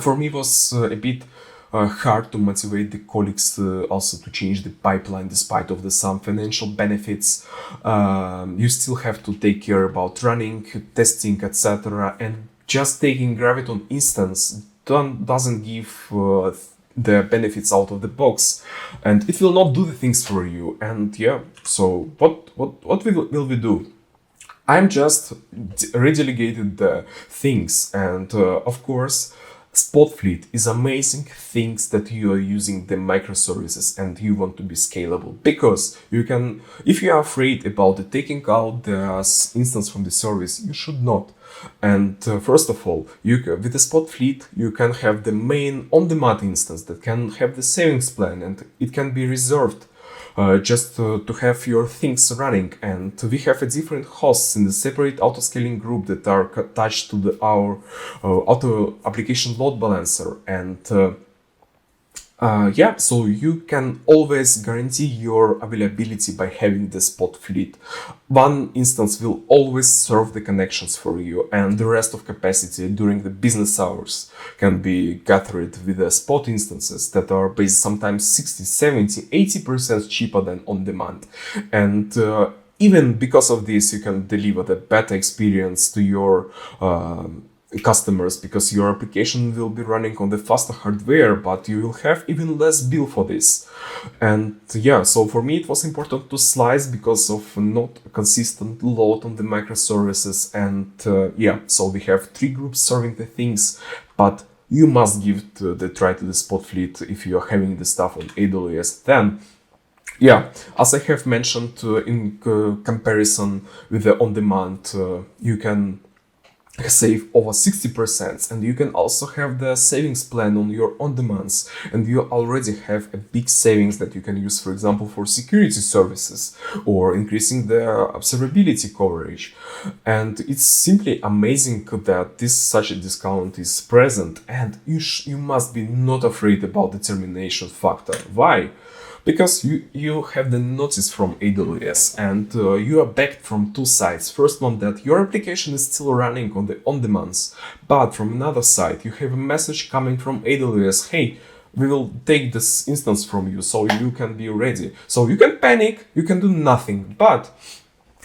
for me was a bit hard to motivate the colleagues also to change the pipeline despite of some financial benefits. You still have to take care about running, testing, etc. And just taking Graviton instance doesn't give the benefits out of the box, and it will not do the things for you. And yeah, so what will we do? I'm just redelegated the things, and of course, Spotfleet is amazing things that you are using the microservices and you want to be scalable, because you can, if you are afraid about taking out the instance from the service, you should not. And first of all, with the Spotfleet, you can have the main on-demand instance that can have the savings plan, and it can be reserved just to have your things running. And we have a different hosts in the separate autoscaling group that are attached to our auto application load balancer. And yeah, so you can always guarantee your availability by having the Spotfleet. One instance will always serve the connections for you, and the rest of capacity during the business hours can be gathered with the Spot instances that are based sometimes 60, 70, 80% cheaper than on demand. And even because of this, you can deliver the better experience to your customers, because your application will be running on the faster hardware, but you will have even less bill for this. And yeah, so for me it was important to slice because of not a consistent load on the microservices. And yeah, so we have 3 groups serving the things, but you must give the try to the Spotfleet if you are having the stuff on AWS. Then yeah, as I have mentioned, in comparison with the on-demand, you can save over 60%, and you can also have the savings plan on your on-demands, and you already have a big savings that you can use, for example, for security services or increasing the observability coverage. And it's simply amazing that such a discount is present, and you must be not afraid about the termination factor. Why? Because you have the notice from AWS, and you are backed from two sides. First one, that your application is still running on the on-demands, but from another side you have a message coming from AWS, hey, we will take this instance from you so you can be ready. So you can panic, you can do nothing. But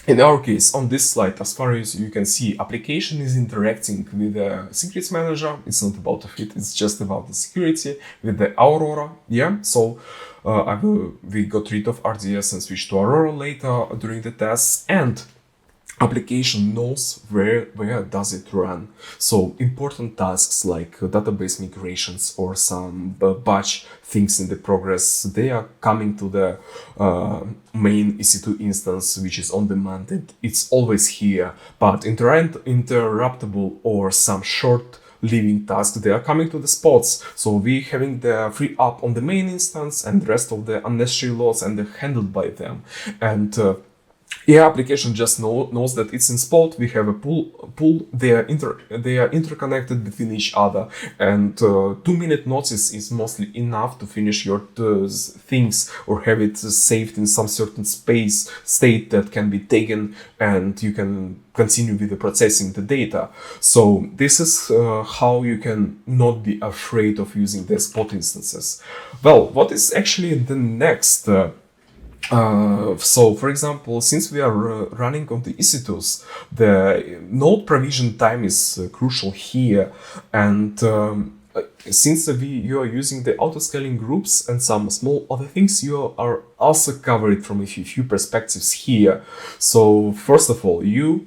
in our case, on this slide, as far as you can see, application is interacting with the secrets manager. It's not about the fit, it's just about the security with the Aurora. Yeah, so we got rid of RDS and switched to Aurora later during the tests, and application knows where does it run. So important tasks like database migrations or some batch things in the progress, they are coming to the main EC2 instance, which is on demand, and it's always here. But interruptible or some short living tasks, they are coming to the spots. So we having the free up on the main instance, and the rest of the unnecessary loads and they're handled by them. And application just knows that it's in spot. We have a pool. They are interconnected between each other, and 2-minute notice is mostly enough to finish your things or have it saved in some certain state that can be taken, and you can continue with the processing the data. So this is how you can not be afraid of using the spot instances. Well, what is actually the next? So, for example, since we are running on the EC2s, the node provision time is crucial here, and since you are using the auto-scaling groups and some small other things, you are also covered from a few perspectives here. So, first of all, you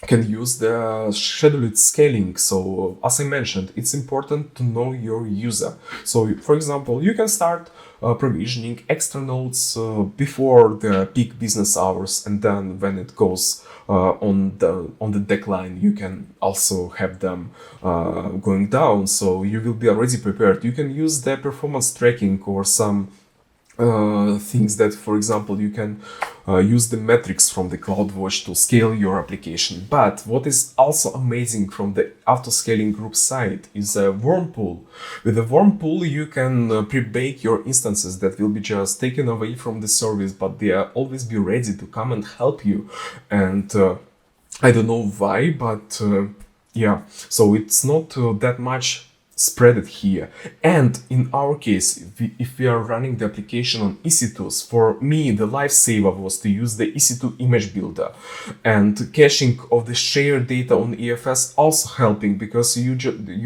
can use the scheduled scaling. So, as I mentioned, it's important to know your user. So, for example, you can start provisioning extra nodes before the peak business hours, and then when it goes on the decline, you can also have them going down. So you will be already prepared. You can use the performance tracking or some things that, for example, you can use the metrics from the CloudWatch to scale your application. But what is also amazing from the auto-scaling group side is a worm pool. With a worm pool, you can pre-bake your instances that will be just taken away from the service, but they are always be ready to come and help you. And I don't know why, but so it's not that much spread it here. And in our case, if we are running the application on EC2s, for me the lifesaver was to use the EC2 image builder, and caching of the shared data on EFS also helping, because you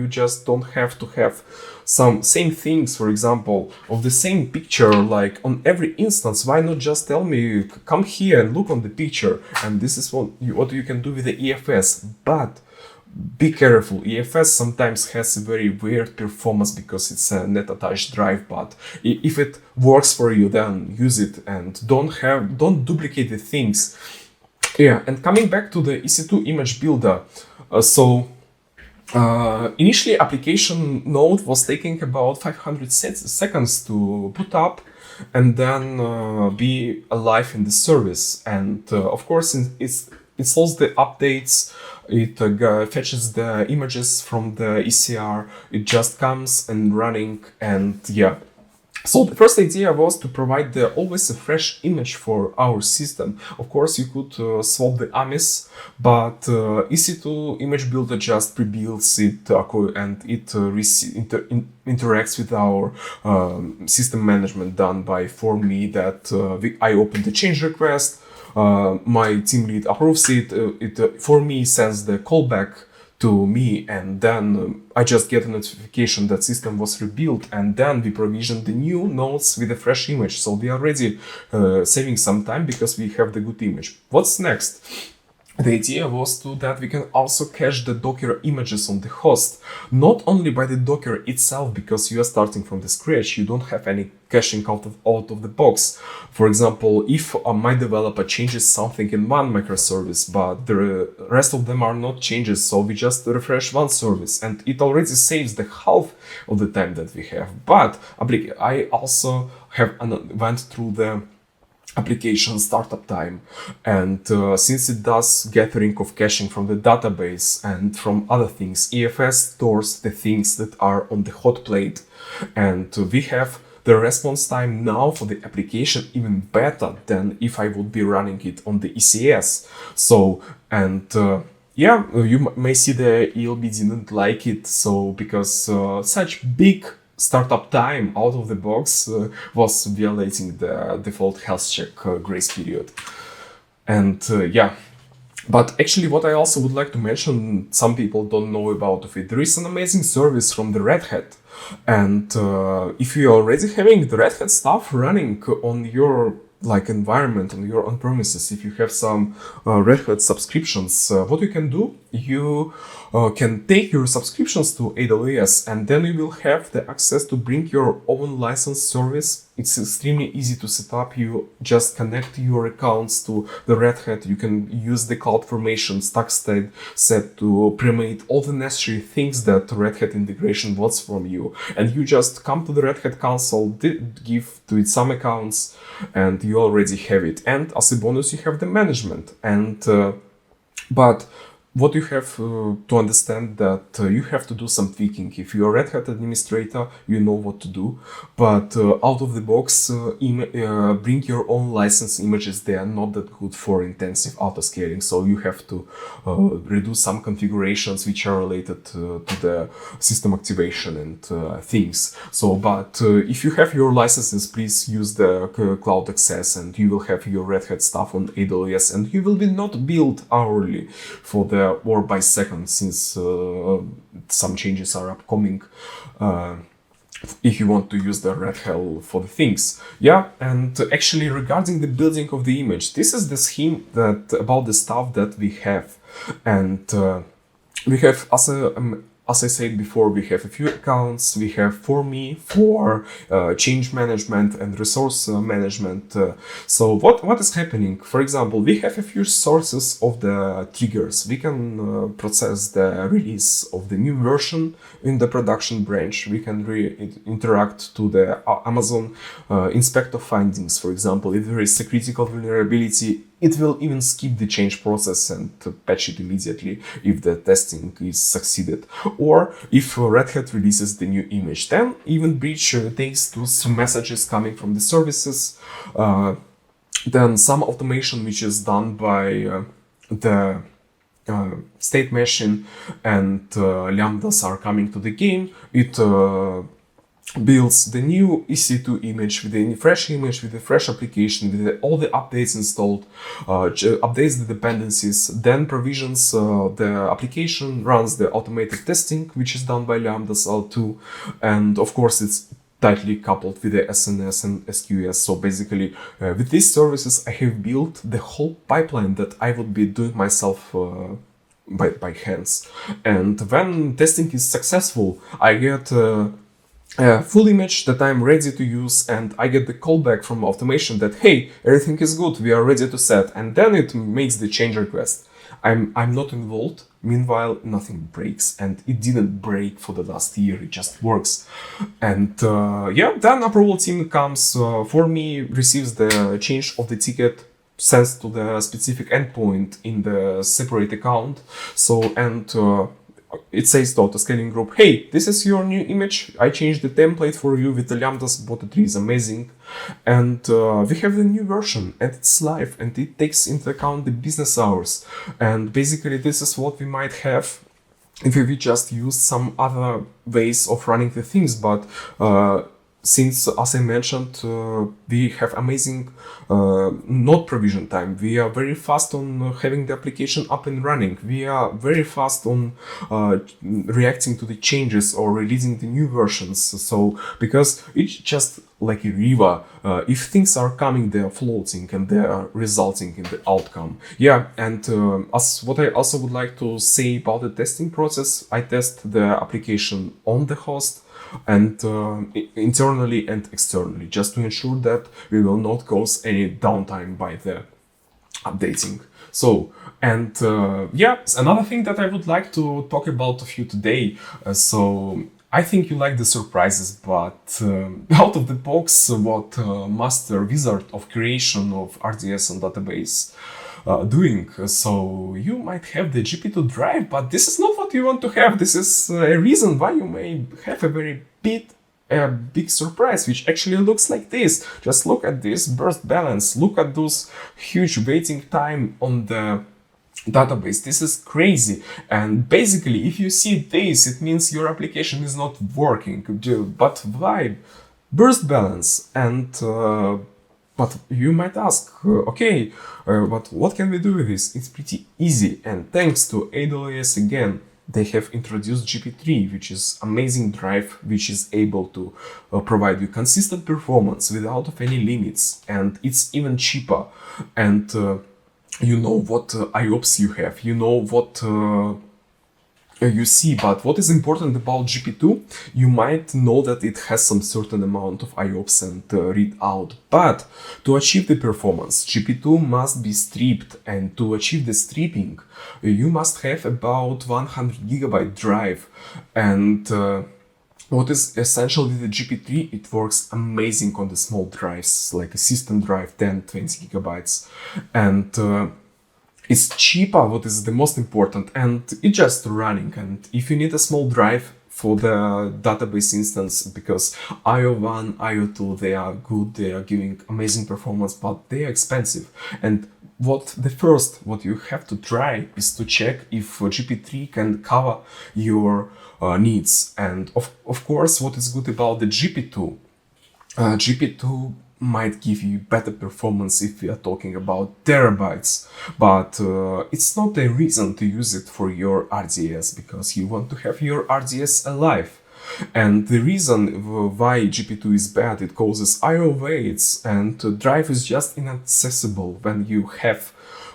just don't have to have some same things, for example, of the same picture like on every instance. Why not just tell me, come here and look on the picture, and this is what you can do with the EFS. But be careful, EFS sometimes has a very weird performance because it's a net attached drive, but if it works for you, then use it and don't duplicate the things. And coming back to the EC2 image builder, initially application node was taking about 500 seconds to boot up and then be alive in the service, and of course it installs the updates. It fetches the images from the ECR, it just comes and running, and So the first idea was to provide always a fresh image for our system. Of course, you could swap the AMIs, but EC2 image builder just pre-builds it and it interacts with our system management done for me. That I open the change request. My team lead approves it, it for me sends the callback to me, and then I just get a notification that system was rebuilt, and then we provision the new nodes with a fresh image. So we are already saving some time because we have the good image. What's next? the idea was that we can also cache the Docker images on the host, not only by the Docker itself, because you are starting from the scratch, you don't have any caching out of the box. For example, if my developer changes something in one microservice, but the rest of them are not changes, so we just refresh one service, and it already saves the half of the time that we have. But I also went through the application startup time, and since it does gathering of caching from the database and from other things, EFS stores the things that are on the hot plate, and we have the response time now for the application even better than if I would be running it on the ECS. So, and yeah, you may see the ELB didn't like it, so because such big startup time out of the box was violating the default health check grace period. And yeah, but actually what I also would like to mention, some people don't know about it, there is an amazing service from the Red Hat. And if you're already having the Red Hat stuff running on your environment, on your on premises, if you have some Red Hat subscriptions, what you can do, you can take your subscriptions to AWS, and then you will have the access to bring your own license service. It's extremely easy to set up. You just connect your accounts to the Red Hat. You can use the CloudFormation stack set to pre-made all the necessary things that Red Hat integration wants from you. And you just come to the Red Hat console, give to it some accounts, and you already have it. And as a bonus, you have the management. And but what you have to understand that you have to do some tweaking. If you're a Red Hat administrator, you know what to do. But out of the box, bring your own license images. They are not that good for intensive auto-scaling. So you have to redo some configurations which are related to the system activation and things. So, but if you have your licenses, please use the cloud access, and you will have your Red Hat stuff on AWS, and you will be not billed hourly for the or by second, since some changes are upcoming if you want to use the Red Hat for the things. Yeah, and actually regarding the building of the image, this is the scheme that about the stuff that we have. And we have, as I said before, we have a few accounts. We have for me, for change management and resource management. So what is happening? For example, we have a few sources of the triggers. We can process the release of the new version in the production branch. We can interact to the Amazon inspector findings. For example, if there is a critical vulnerability, it will even skip the change process and patch it immediately if the testing is succeeded. Or if Red Hat releases the new image, then even breach takes to some messages coming from the services. Then some automation which is done by the state machine and lambdas are coming to the game. It builds the new EC2 image with a fresh image, with a fresh application, with all the updates installed, updates the dependencies, then provisions the application, runs the automated testing, which is done by lambdas L2, and of course it's tightly coupled with the SNS and SQS. So basically, with these services, I have built the whole pipeline that I would be doing myself by hands. And when testing is successful, I get a full image that I'm ready to use, and I get the callback from automation that, hey, everything is good, we are ready to set, and then it makes the change request. I'm not involved. Meanwhile, nothing breaks, and it didn't break for the last year. It just works. And yeah, then approval team comes for me, receives the change of the ticket, sends to the specific endpoint in the separate account. So, and it says to auto scaling group, hey, this is your new image. I changed the template for you with the lambdas. Bot 3 is amazing. And we have the new version, and it's live, and it takes into account the business hours. And basically, this is what we might have if we just use some other ways of running the things. But since, as I mentioned, we have amazing node provision time. We are very fast on having the application up and running. We are very fast on reacting to the changes or releasing the new versions. So because it's just like a river, if things are coming, they are floating and they are resulting in the outcome. Yeah, and as what I also would like to say about the testing process, I test the application on the host and internally and externally, just to ensure that we will not cause any downtime by the updating. So, and yeah, another thing that I would like to talk about with you today. So I think you like the surprises, but out of the box, what master wizard of creation of RDS and database doing. So you might have the GP2 drive, but this is not what you want to have. This is a reason why you may have a very big surprise, which actually looks like this. Just look at this burst balance. Look at those huge waiting time on the database. This is crazy. And basically, if you see this, it means your application is not working. But why? Burst balance. And but you might ask, okay, but what can we do with this? It's pretty easy. And thanks to AWS again, they have introduced GP3, which is amazing drive, which is able to provide you consistent performance without of any limits. And it's even cheaper. And you know what IOPS you have, you know what you see, but what is important about GP2, you might know that it has some certain amount of IOPS and read out, but to achieve the performance, GP2 must be stripped, and to achieve the stripping, you must have about 100 gigabyte drive. And what is essential with the GP3, it works amazing on the small drives, like a system drive, 10-20 gigabytes. And it's cheaper, what is the most important, and it's just running. And if you need a small drive for the database instance, because IO1, IO2, they are good, they are giving amazing performance, but they are expensive. And what you have to try is to check if GP3 can cover your needs. And of course, what is good about the GP2, GP2 might give you better performance if we are talking about terabytes, but it's not a reason to use it for your RDS, because you want to have your RDS alive. And the reason why GP2 is bad, it causes I/O waits, and drive is just inaccessible when you have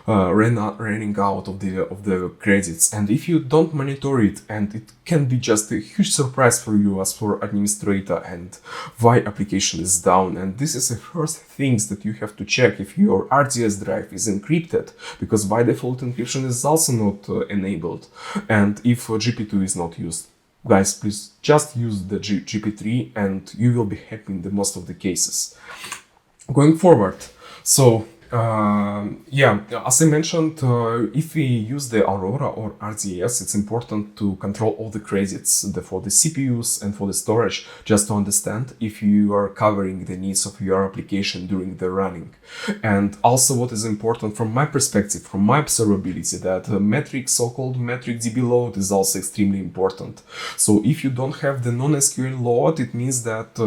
running out of the credits. And if you don't monitor it, and it can be just a huge surprise for you as for administrator, and why application is down. And this is the first things that you have to check if your RDS drive is encrypted, because by default encryption is also not enabled, and if GP2 is not used. Guys, please just use the GP3 and you will be happy in the most of the cases. Going forward, so yeah, as I mentioned, if we use the Aurora or RDS, it's important to control all the credits for the CPUs and for the storage, just to understand if you are covering the needs of your application during the running. And also what is important from my perspective, from my observability, that metric, so-called metric DB load is also extremely important. So if you don't have the non-SQL load, it means that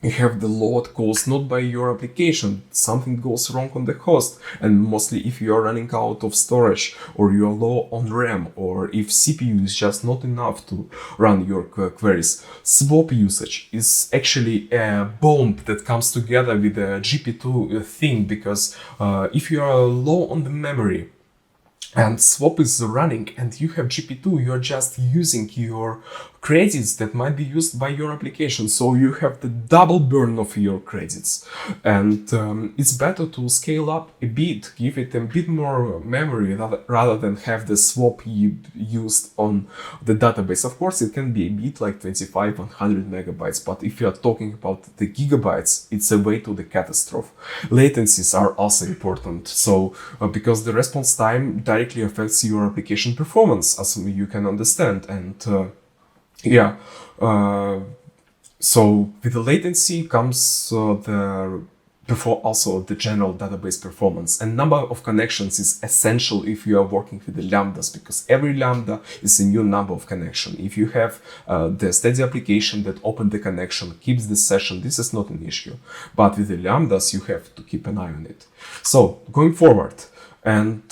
you have the load caused not by your application, something goes wrong on the host, and mostly if you are running out of storage, or you are low on RAM, or if CPU is just not enough to run your queries. Swap usage is actually a bomb that comes together with the GP2 thing, because if you are low on the memory, and swap is running and you have GP2, you're just using your credits that might be used by your application. So you have the double burn of your credits. And it's better to scale up a bit, give it a bit more memory rather than have the swap used on the database. Of course, it can be a bit like 25, 100 megabytes, but if you are talking about the gigabytes, it's a way to the catastrophe. Latencies are also important. So because the response time directly affects your application performance, as you can understand. And so with the latency comes the before also the general database performance. And number of connections is essential if you are working with the lambdas, because every lambda is a new number of connection. If you have the steady application that open the connection, keeps the session, this is not an issue. But with the lambdas, you have to keep an eye on it. So going forward, and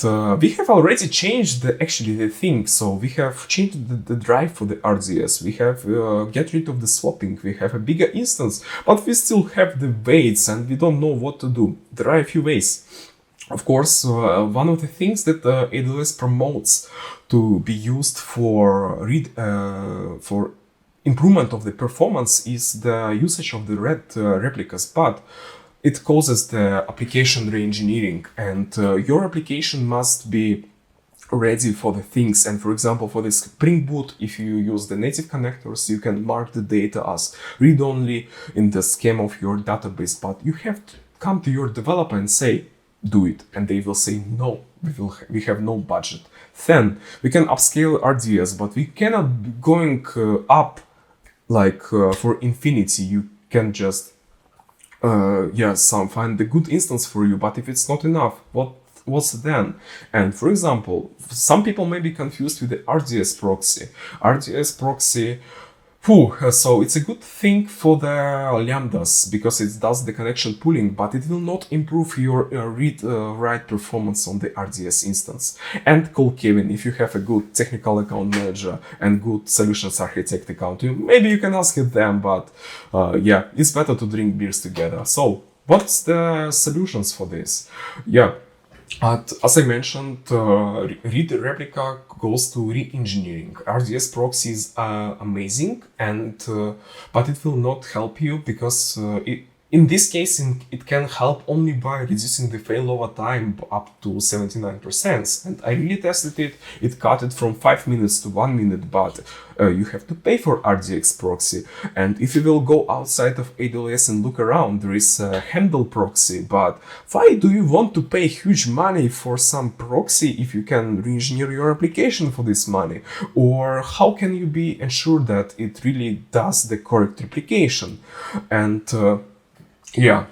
we have already changed the thing. So we have changed the drive for the RDS. We have get rid of the swapping. We have a bigger instance, but we still have the weights and we don't know what to do. There are a few ways. Of course, one of the things that AWS promotes to be used for improvement of the performance is the usage of the replicas, but it causes the application re-engineering, and your application must be ready for the things. And for example, for the Spring Boot, if you use the native connectors, you can mark the data as read-only in the schema of your database, but you have to come to your developer and say, do it. And they will say, no, we have no budget. Then we can upscale RDS, but we cannot be going up like for infinity. You can just find the good instance for you, but if it's not enough, what's then? And for example, some people may be confused with the RDS proxy. RDS proxy, so it's a good thing for the lambdas because it does the connection pooling, but it will not improve your read-write performance on the RDS instance. And call Kevin if you have a good technical account manager and good solutions architect account. Maybe you can ask it them, but it's better to drink beers together. So what's the solutions for this? As I mentioned, read replica goes to re-engineering. RDS proxy is amazing, but it will not help you because in this case, it can help only by reducing the failover time up to 79%. And I really tested it. It cut it from 5 minutes to 1 minute, but you have to pay for RDS proxy. And if you will go outside of AWS and look around, there is a handle proxy. But why do you want to pay huge money for some proxy if you can re-engineer your application for this money? Or how can you be ensured that it really does the correct replication? And there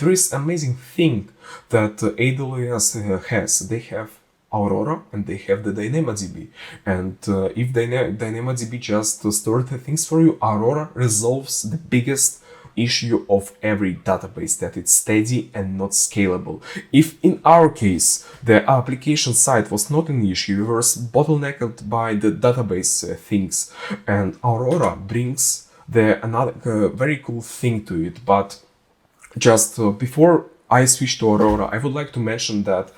is amazing thing that AWS has. They have Aurora and they have the DynamoDB. And if DynamoDB just stores the things for you, Aurora resolves the biggest issue of every database, that it's steady and not scalable. If in our case the application side was not an issue, we were bottlenecked by the database things, and Aurora brings another very cool thing to it. But just before I switch to Aurora, I would like to mention that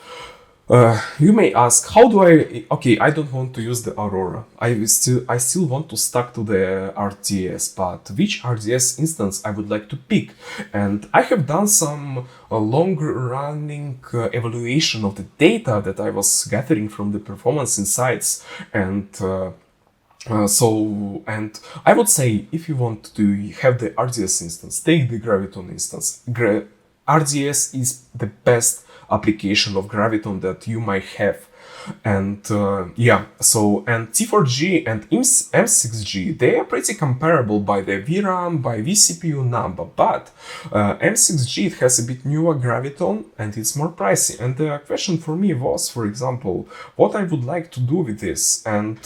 you may ask, how do I don't want to use the Aurora. I still want to stuck to the RDS, but which RDS instance I would like to pick? And I have done some long-running evaluation of the data that I was gathering from the performance insights, and I would say, if you want to have the RDS instance, take the graviton instance. RDS is the best application of graviton that you might have. And T4G and M6G, they are pretty comparable by the VRAM, by vCPU number, but M6G, it has a bit newer graviton and it's more pricey. And the question for me was, for example, what I would like to do with this. And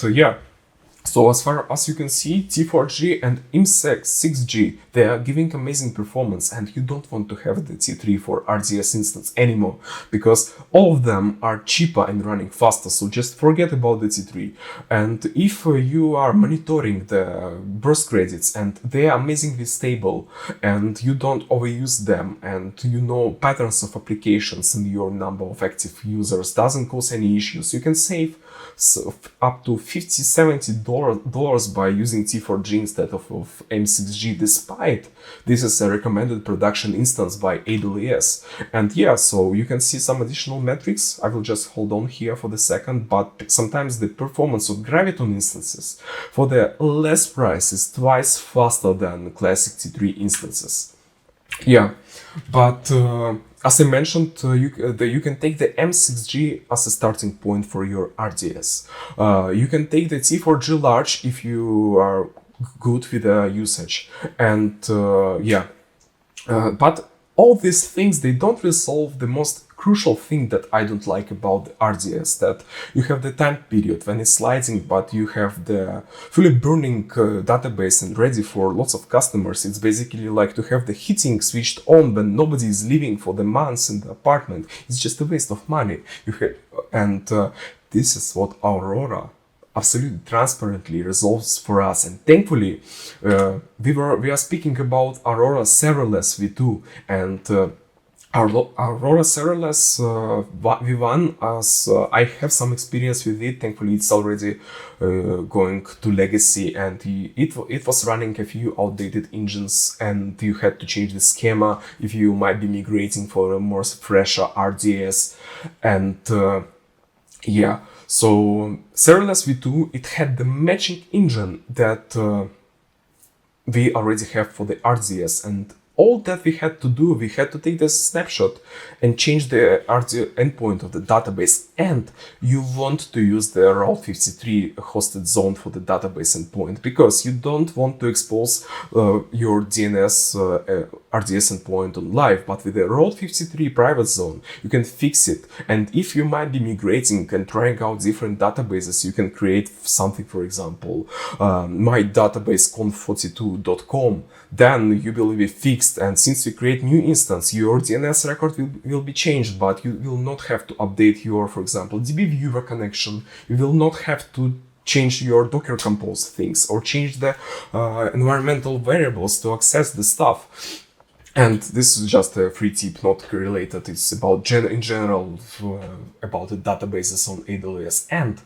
so as far as you can see, T4G and M6G, they are giving amazing performance, and you don't want to have the T3 for RDS instance anymore, because all of them are cheaper and running faster, so just forget about the T3. And if you are monitoring the burst credits and they are amazingly stable, and you don't overuse them, and you know patterns of applications and your number of active users doesn't cause any issues, you can save up to $50-70 by using T4G instead of M6G, despite this is a recommended production instance by AWS. And so you can see some additional metrics. I will just hold on here for the second, but sometimes the performance of graviton instances for the less price is twice faster than classic T3 instances. But as I mentioned, you can take the M6G as a starting point for your RDS. You can take the T4G large if you are good with the usage. And But all these things, they don't resolve the most crucial thing that I don't like about the RDS, that you have the time period when it's sliding, but you have the fully burning database and ready for lots of customers. It's basically like to have the heating switched on when nobody is living for the months in the apartment. It's just a waste of money. This is what Aurora absolutely transparently resolves for us. And thankfully, we are speaking about Aurora Serverless V2, and Aurora Serverless V1, as I have some experience with it. Thankfully, it's already going to legacy, and it was running a few outdated engines, and you had to change the schema if you might be migrating for a more fresher RDS. And yeah, so Serverless V2, it had the matching engine that we already have for the RDS, and all that we had to do, we had to take the snapshot and change the RDS endpoint of the database, and you want to use the Route 53 hosted zone for the database endpoint, because you don't want to expose your DNS RDS endpoint on live, but with the Route 53 private zone, you can fix it. And if you might be migrating and trying out different databases, you can create something, for example, my database conf42.com, then you will be fixed. And since you create new instance, your DNS record will be changed, but you will not have to update your, for example, DB viewer connection. You will not have to change your Docker Compose things or change the environmental variables to access the stuff. And this is just a free tip, not related. It's about in general about the databases on AWS. And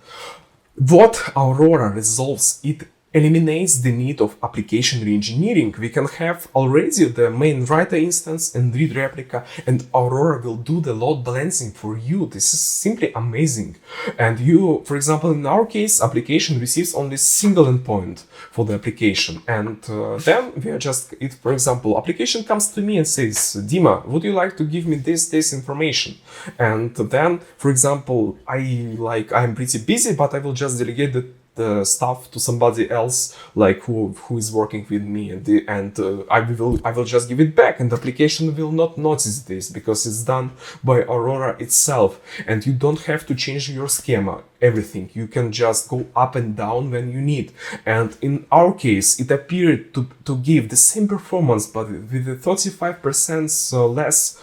what Aurora resolves, it eliminates the need of application reengineering. We can have already the main writer instance and read replica, and Aurora will do the load balancing for you. This is simply amazing. And you, for example, in our case, application receives only single endpoint for the application. And then we are just, for example, application comes to me and says, Dima, would you like to give me this information? And then, for example, I'm pretty busy, but I will just delegate the stuff to somebody else, like who is working with me, and I will just give it back, and the application will not notice this because it's done by Aurora itself, and you don't have to change your schema, everything. You can just go up and down when you need. And in our case, it appeared to give the same performance, but with a 35% less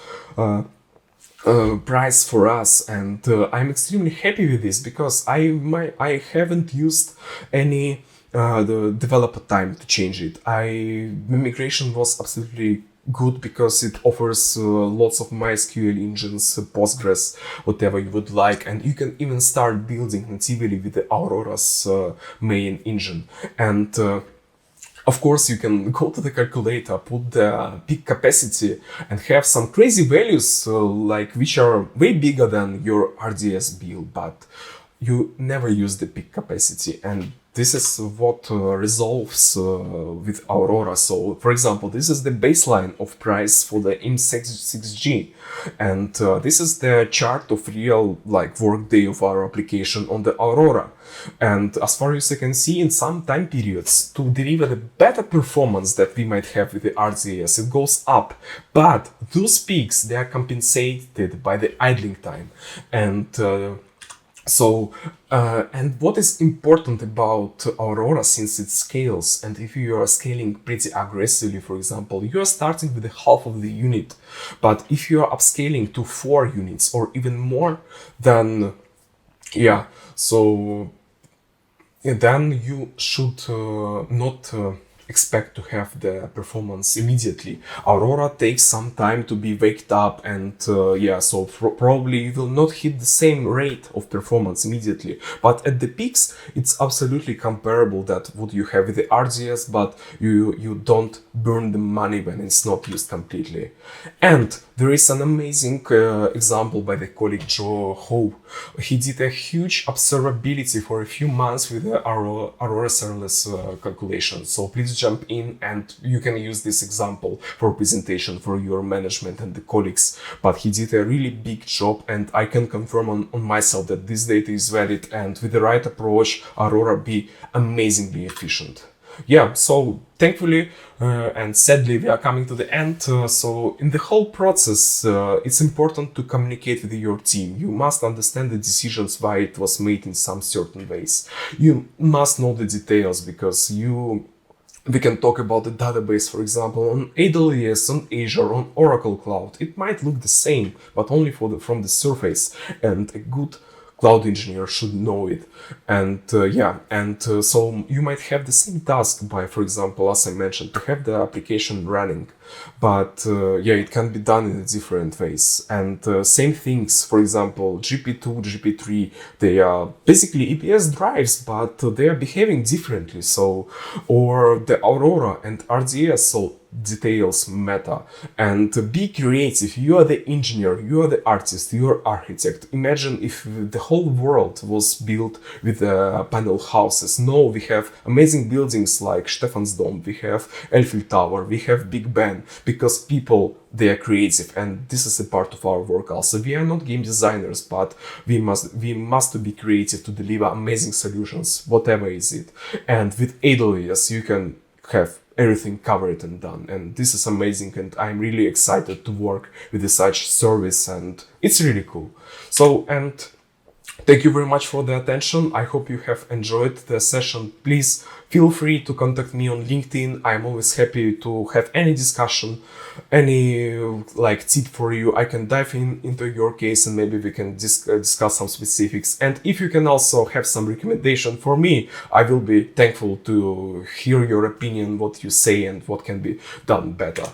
price for us, and I'm extremely happy with this, because I haven't used any the developer time to change it. The migration was absolutely good because it offers lots of MySQL engines, Postgres, whatever you would like, and you can even start building natively with the Aurora's main engine. And of course, you can go to the calculator, put the peak capacity, and have some crazy values which are way bigger than your RDS build, but you never use the peak capacity. And this is what resolves with Aurora. So, for example, this is the baseline of price for the M6G, and this is the chart of real workday of our application on the Aurora. And as far as you can see, in some time periods, to deliver the better performance that we might have with the RDS, it goes up. But those peaks, they are compensated by the idling time. And and what is important about Aurora, since it scales, and if you are scaling pretty aggressively, for example, you are starting with half of the unit, but if you are upscaling to 4 units or even more, then then you should not expect to have the performance immediately. Aurora takes some time to be waked up, and probably you will not hit the same rate of performance immediately. But at the peaks, it's absolutely comparable that what you have with the RDS, but you don't burn the money when it's not used completely. And there is an amazing example by the colleague Joe Ho. He did a huge observability for a few months with the Aurora serverless calculation. So please jump in, and you can use this example for presentation for your management and the colleagues. But he did a really big job, and I can confirm on myself that this data is valid, and with the right approach, Aurora be amazingly efficient. yeah, so thankfully and sadly we are coming to the end. So in the whole process, it's important to communicate with your team. You must understand the decisions why it was made in some certain ways. You must know the details because we can talk about the database, for example, on AWS, on Azure, on Oracle Cloud. It might look the same, but only from the surface, and a good cloud engineer should know it. And so you might have the same task by, for example, as I mentioned, to have the application running, but it can be done in different ways. And same things, for example, GP2, GP3, they are basically EPS drives, but they are behaving differently. So, or the Aurora and RDS, so details matter. And be creative. You are the engineer, you are the artist, you are architect. Imagine if the whole world was built with panel houses. No, we have amazing buildings like Stephansdom, we have Eiffel Tower, we have Big Ben, because people, they are creative, and this is a part of our work also. We are not game designers, but we must be creative to deliver amazing solutions, whatever is it. And with AWS, you can have everything covered and done, and this is amazing, and I'm really excited to work with such service, and it's really cool. So, and thank you very much for the attention. I hope you have enjoyed the session. Please feel free to contact me on LinkedIn. I'm always happy to have any discussion, any tip for you. I can dive into your case and maybe we can discuss some specifics. And if you can also have some recommendation for me, I will be thankful to hear your opinion, what you say and what can be done better.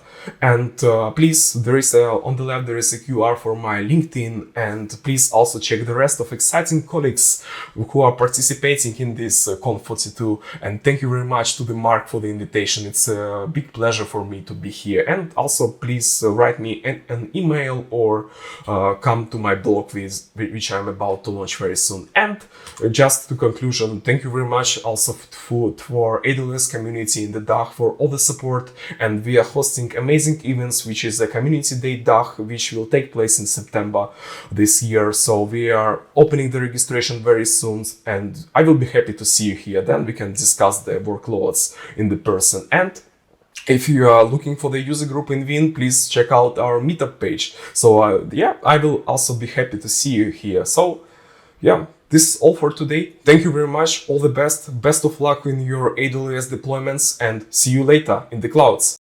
And please, there is on the left, there is a QR for my LinkedIn, and please also check the rest of exciting colleagues who are participating in this Conf42. And thank you very much to the Mark for the invitation. It's a big pleasure for me to be here. And also please write me an email or come to my blog which I'm about to launch very soon. And just to conclusion, thank you very much also for AWS community in the DACH for all the support. And we are hosting amazing events, which is the Community Day DACH, which will take place in September this year. So we are opening the registration very soon, and I will be happy to see you here. Then we can discuss the workloads in the person. And if you are looking for the user group in Wien, please check out our meetup page. So I will also be happy to see you here. So this is all for today. Thank you very much. All the best. Best of luck in your AWS deployments, and see you later in the clouds.